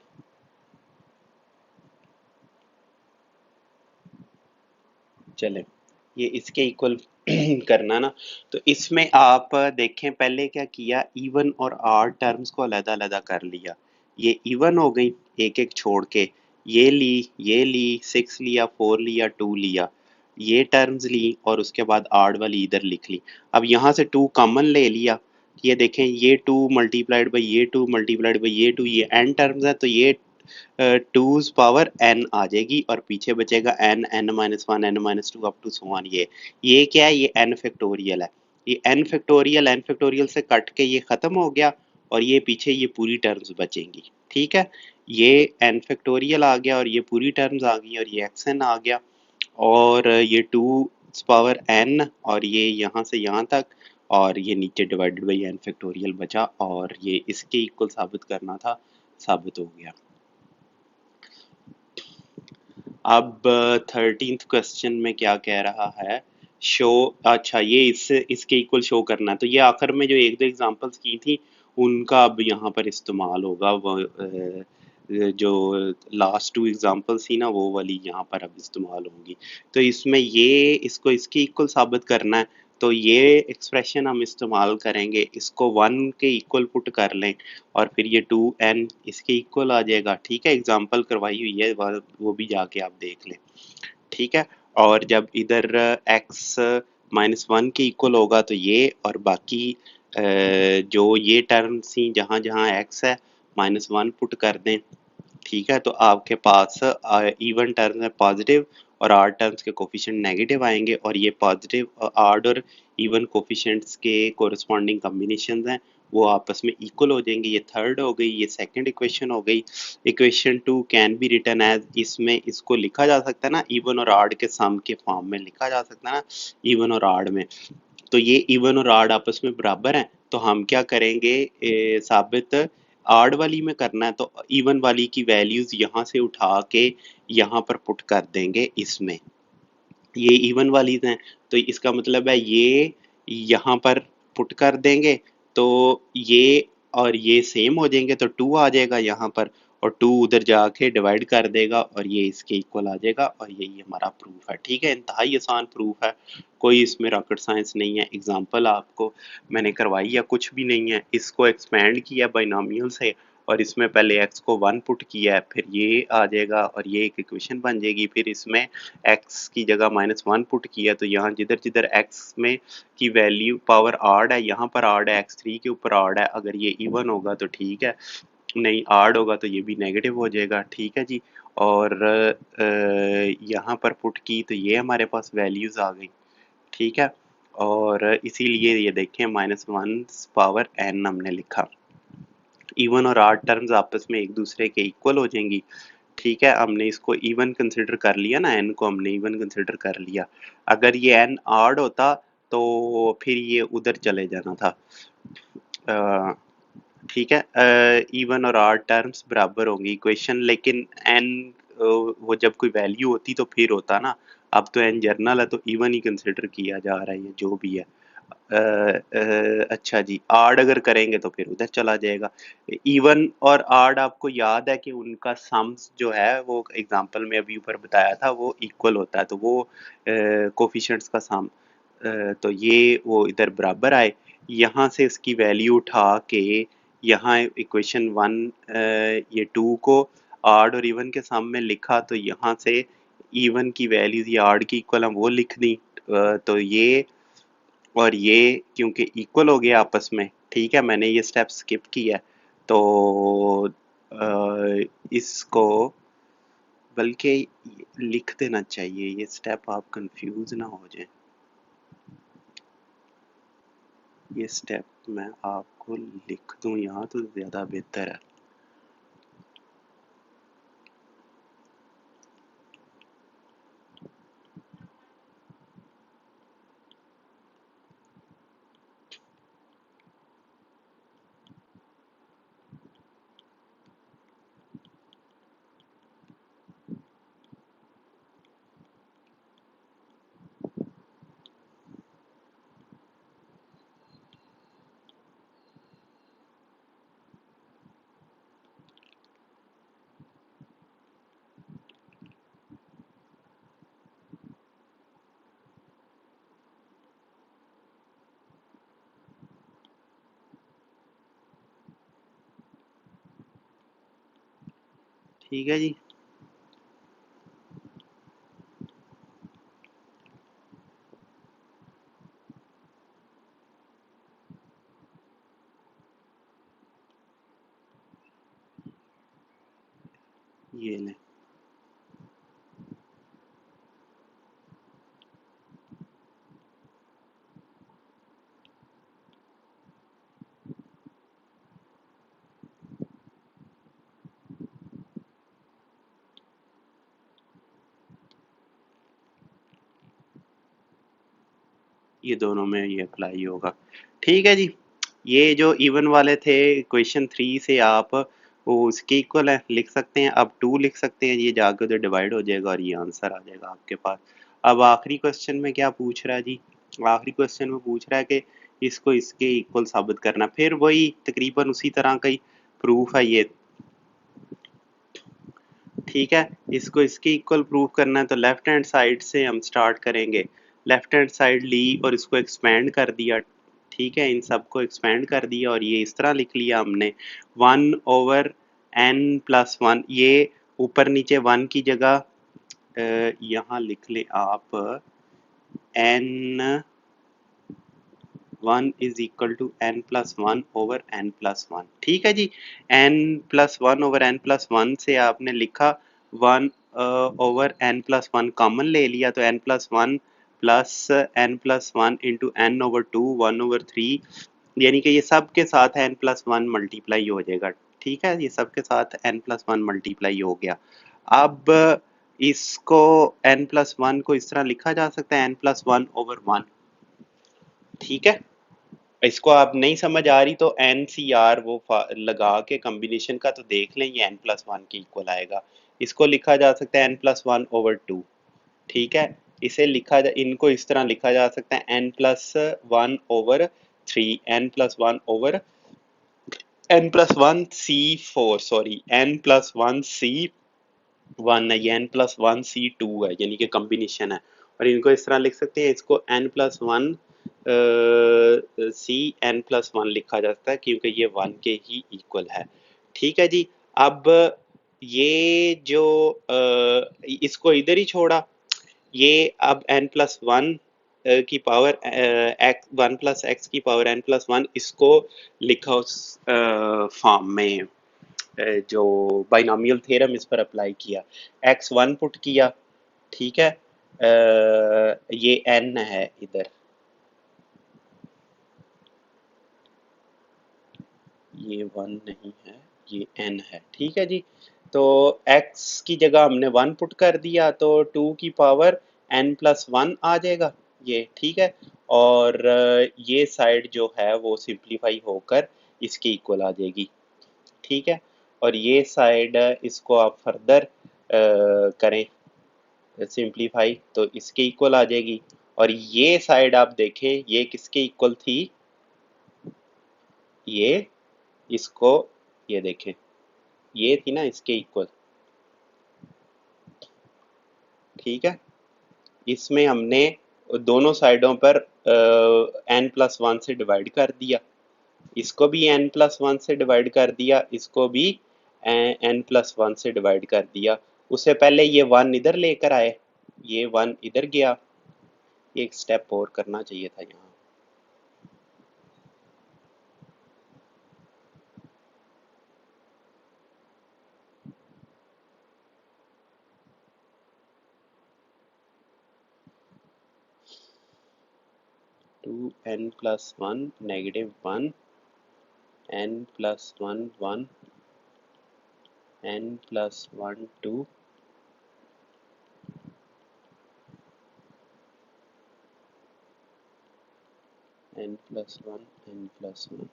चले, ये इसके इक्वल करना ना, तो इसमें आप देखें पहले क्या किया, इवन और आड टर्म्स को अलग अलग कर लिया, ये इवन हो गई एक एक छोड़ के, ये ली 6 लिया, 4 लिया, 2 लिया, ये टर्म्स ली, और उसके बाद आड वाली इधर लिख ली। अब यहाँ से 2 कॉमन ले लिया, ये देखें ये 2 मल्टीप्लाइड बाई ये 2 मल्टीप्लाइड बाई ये 2, ये n टर्म्स है, तो ये 2's पावर n आ जाएगी और पीछे बचेगा n, n-1, n-2 up to so on. ये क्या है? ये n फैक्टोरियल है। ये n फैक्टोरियल से कट के ये खत्म हो गया और ये पीछे ये पूरी टर्म्स बचेंगी। ठीक है, ये n फैक्टोरियल आ गया और ये पूरी टर्म्स आ गई और ये xn आ गया और ये 2's पावर n और ये यहाँ से यहाँ तक और ये नीचे डिवाइडेड बाई n फैक्टोरियल बचा और ये इसके इक्वल साबित करना था, साबित हो गया। अब 13th क्वेश्चन में क्या कह रहा है? शो, अच्छा ये इससे इसके इक्वल शो करना है, तो ये आखिर में जो एक दो एग्जांपल्स की थी उनका अब यहाँ पर इस्तेमाल होगा। वो जो लास्ट टू एग्जांपल्स थी ना वो वाली यहाँ पर अब इस्तेमाल होंगी। तो इसमें ये इसको इसके इक्वल साबित करना है, तो ये एक्सप्रेशन हम इस्तेमाल करेंगे, इसको 1 के इक्वल पुट कर लें और फिर ये 2n इसके इक्वल आ जाएगा। ठीक है, एग्जांपल करवाई हुई है, वो भी जाके आप देख लें। ठीक है, और जब इधर x -1 के इक्वल होगा तो ये और बाकी जो ये टर्म्स थी जहाँ जहाँ x है -1 पुट कर दें। ठीक है, तो आपके पास इवन टर्म्स है पॉजिटिव और आड टर्म्स के कोफिशिएंट नेगेटिव आएंगे और ये पॉजिटिव आड और इवन कोफिशिएंट्स के कोरिस्पॉन्डिंग कॉम्बिनेशंस हैं वो आपस में इक्वल हो जाएंगे। ये थर्ड हो गई, ये सेकंड इक्वेशन हो गई। Equation 2 can be written as, इसमें इसको लिखा जा सकता है ना इवन और आड के सम के फॉर्म में लिखा जा सकता है ना, इवन और आड में। तो ये इवन और आड आपस में बराबर हैं, तो हम क्या करेंगे? साबित आड वाली में करना है तो इवन वाली की वैल्यूज यहाँ से उठा के यहाँ पर पुट कर देंगे इसमें। ये इवन वालीज हैं तो इसका मतलब है ये यहाँ पर पुट कर देंगे तो ये और ये सेम हो जाएंगे तो 2 आ जाएगा यहाँ पर और 2 उधर जाके डिवाइड कर देगा और ये इसके इक्वल आ जाएगा और यही हमारा प्रूफ है। ठीक है, इंतहाई आसान प्रूफ है, कोई इसमें रॉकेट साइंस नहीं है। एग्जांपल आपको मैंने करवाई है, कुछ भी नहीं है, इसको एक्सपेंड किया बाइनोमियल से और इसमें पहले x को 1 पुट किया है, फिर ये आ जाएगा और ये एक इक्वेशन बन जाएगी। फिर इसमें x की जगह -1 पुट किया तो यहाँ जिधर जिधर x में की वैल्यू पावर आड है यहाँ पर आड है, x3 के ऊपर आड है। अगर ये इवन होगा तो ठीक है, नहीं आड होगा तो ये भी नेगेटिव हो जाएगा। ठीक है जी, और यहाँ पर पुट की तो ये हमारे पास वैल्यूज आ गई। ठीक है, और इसीलिए ये देखें -1 पावर n हमने लिखा। इवन और आड टर्म्स आपस में एक दूसरे के इक्वल हो जाएंगी। ठीक है, हमने इसको इवन कंसिडर कर लिया ना, n को हमने इवन कंसिडर कर लिया। अगर ये n आड होता तो फिर ये उधर चले जाना था। ठीक है, इवन और आड टर्म्स बराबर होंगी इक्वेशन, लेकिन n वो जब कोई वैल्यू होती तो फिर होता ना। अब तो n जर्नल है तो इवन ही कंसिडर किया जा रहा है, ये जो भी है। अच्छा जी, आड अगर करेंगे तो फिर उधर चला जाएगा। इवन और आड आपको याद है कि उनका सम्स जो है वो एग्जांपल में अभी ऊपर बताया था वो इक्वल होता है, तो वो कोफिशिएंट्स का सम, तो ये वो इधर बराबर आए। यहाँ से इसकी वैल्यू उठा के यहाँ इक्वेशन 1 ये 2 को आड और इवन के सम में लिखा तो यहाँ से इवन की वैल्यूज या आड की इक्वल हम वो लिख दी। तो ये और ये क्योंकि इक्वल हो गया आपस में। ठीक है, मैंने ये स्टेप स्किप किया है, तो इसको बल्कि लिख देना चाहिए, ये स्टेप आप कंफ्यूज ना हो जाए। ये स्टेप मैं आपको लिख दूं यहाँ तो ज़्यादा बेहतर है। ठीक है जी। ये लें। ये दोनों में ये अप्लाई होगा। ठीक है जी। ये जो इवन वाले थे क्वेश्चन 3 से आप वो उसके इक्वल है लिख सकते हैं। अब 2 लिख सकते हैं, ये जाके उधर डिवाइड हो जाएगा और ये आंसर आ जाएगा आपके पास। अब आखिरी क्वेश्चन में क्या पूछ रहा है जी? आखिरी क्वेश्चन में पूछ रहा है कि इसको इसके इक्वल साबित करना। फिर वही तकरीबन उसी तरह का ही प्रूफ है ये। ठीक है, इसको इसके इक्वल प्रूव करना है तो लेफ्ट हैंड साइड से हम स्टार्ट करेंगे। लेफ्ट हैंड साइड ली और इसको एक्सपेंड कर दिया। ठीक है, इन सबको एक्सपेंड कर दिया और ये इस तरह लिख लिया हमने 1/n+1। ये ऊपर नीचे 1 की जगह यहाँ लिख लें आप n 1 is equal to n+1/n+1। ठीक है जी। n+1/n+1 से आपने लिखा 1/n+1 कॉमन ले लिया तो n+1 plus n+1 into n/2 1/3, यानी कि ये सब के साथ n+1 मल्टीप्लाई हो जाएगा। ठीक है, ये सब के साथ n+1 मल्टीप्लाई हो गया। अब इसको n+1 को इस तरह लिखा जा सकता है n+1/1। ठीक है, इसको आप नहीं समझ आ रही तो एन सी आर वो लगा के कॉम्बिनेशन का तो देख लें, ये n+1 के इक्वल आएगा। इसको लिखा जा सकता है n+1/2। ठीक है, इसे इनको इस तरह लिखा जा सकता है n+1/3, n+1 सॉरी n+1 है, ये n+1C2 है, यानी कि कॉम्बिनेशन है। और इनको इस तरह लिख सकते हैं, इसको n+1 n+1 लिखा जा सकता है क्योंकि ये 1 के ही इक्वल है। ठीक है जी। अब ये जो इसको इधर ही छोड़ा, ये अब n+1 की पावर एक्स 1+x की पावर n+1 इसको लिखा उस फॉर्म में जो बाइनोमियल थ्योरम इस पर अप्लाई किया। x1 पुट किया। ठीक है, ये n है इधर, ये 1 नहीं है, ये n है। ठीक है जी। तो x की जगह हमने 1 पुट कर दिया तो 2 की पावर n+1 आ जाएगा ये। ठीक है, और ये साइड जो है वो सिंप्लीफाई होकर इसके इक्वल आ जाएगी। ठीक है, और ये साइड इसको आप फर्दर करें सिंप्लीफाई तो इसके इक्वल आ जाएगी। और ये साइड आप देखें ये किसके इक्वल थी? ये इसको, ये देखें ये थी ना इसके इक्वल। ठीक है, इसमें हमने दोनों साइडों पर n+1 से डिवाइड कर दिया, इसको भी n+1 से डिवाइड कर दिया, इसको भी n+1 से डिवाइड कर दिया। उससे पहले ये 1 इधर लेकर आए, ये 1 इधर गया, एक स्टेप और करना चाहिए था यहाँ। 2n+1 -1 n+1 1 n+1 2 n+1 n+1।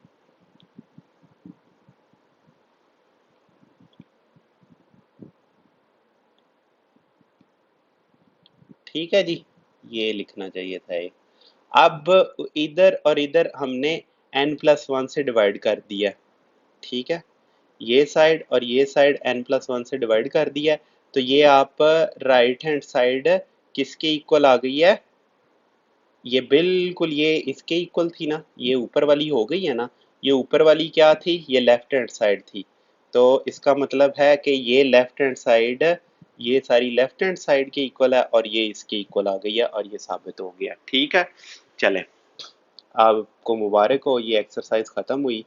ठीक है जी, ये लिखना चाहिए था एक। अब इधर और इधर हमने n+1 से डिवाइड कर दिया। ठीक है, ये साइड और ये साइड n+1 से डिवाइड कर दिया, तो ये आप राइट हैंड साइड किसके इक्वल आ गई है? ये बिल्कुल ये इसके इक्वल थी ना, ये ऊपर वाली हो गई है ना। ये ऊपर वाली क्या थी? ये लेफ्ट हैंड साइड थी। तो इसका मतलब है कि ये लेफ्ट हैंड साइड, ये सारी लेफ्ट हैंड साइड के इक्वल है और ये इसके इक्वल आ गई है और ये साबित हो गया। ठीक है, चलें, आपको मुबारक हो, ये एक्सरसाइज ख़त्म हुई।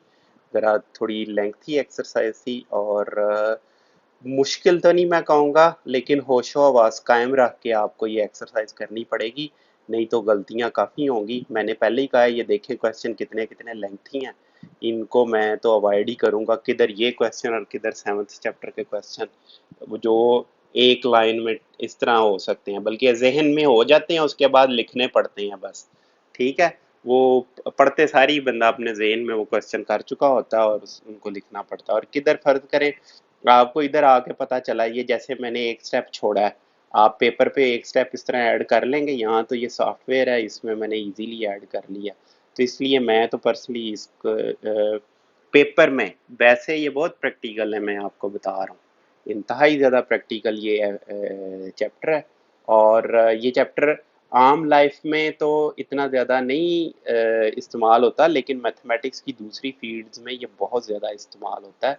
ज़रा थोड़ी लेंथी एक्सरसाइज थी और मुश्किल तो नहीं मैं कहूँगा, लेकिन होशो हवास कायम रख के आपको ये एक्सरसाइज करनी पड़ेगी, नहीं तो गलतियाँ काफ़ी होंगी। मैंने पहले ही कहा है, ये देखें क्वेश्चन कितने कितने लेंथी हैं, इनको मैं तो अवॉइड ही करूँगा, किधर ये क्वेश्चन और किधर सेवन्थ चैप्टर के क्वेश्चन जो एक लाइन में इस तरह हो सकते हैं, बल्कि जहन में हो जाते हैं, उसके बाद लिखने पड़ते हैं बस। ठीक है, वो पढ़ते सारी बंदा अपने जहन में वो क्वेश्चन कर चुका होता है और उनको लिखना पड़ता है। और किधर फर्ज करें, आपको इधर आके पता चला, ये जैसे मैंने एक स्टेप छोड़ा है, आप पेपर पे एक स्टेप इस तरह ऐड कर लेंगे, यहाँ तो ये सॉफ्टवेयर है, इसमें मैंने इजीली ऐड कर लिया। तो इसलिए मैं तो पर्सनली इस पेपर में, वैसे ये बहुत प्रैक्टिकल है, मैं आपको बता रहा हूँ, इंतहाई ज़्यादा प्रैक्टिकल ये चैप्टर है। और ये चैप्टर आम लाइफ में तो इतना ज़्यादा नहीं इस्तेमाल होता, लेकिन मैथमेटिक्स की दूसरी फील्ड्स में ये बहुत ज़्यादा इस्तेमाल होता है।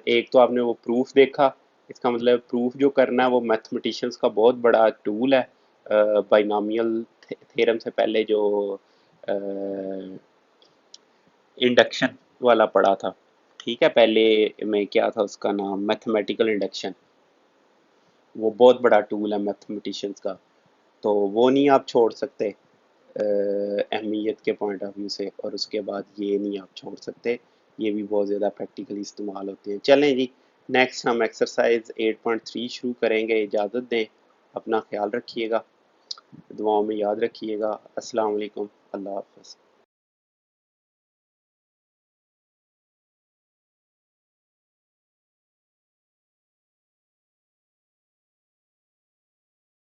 एक तो आपने वो प्रूफ देखा, इसका मतलब प्रूफ जो करना है वो मैथमेटिशियंस का बहुत बड़ा टूल है। बाइनोमियल थ्योरम से पहले जो इंडक्शन वाला पढ़ा था, ठीक है, पहले में क्या था उसका नाम, मैथमेटिकल इंडक्शन, वो बहुत बड़ा टूल है मैथमेटिशियंस का। तो वो नहीं आप छोड़ सकते अहमियत के पॉइंट ऑफ व्यू से, और उसके बाद ये नहीं आप छोड़ सकते, ये भी बहुत ज़्यादा प्रैक्टिकली इस्तेमाल होते हैं। चलें जी, नेक्स्ट हम एक्सरसाइज 8.3 शुरू करेंगे। इजाज़त दें, अपना ख्याल रखिएगा, दुआओं में याद रखिएगा। अस्सलाम वालेकुम, अल्लाह हाफ़िज़।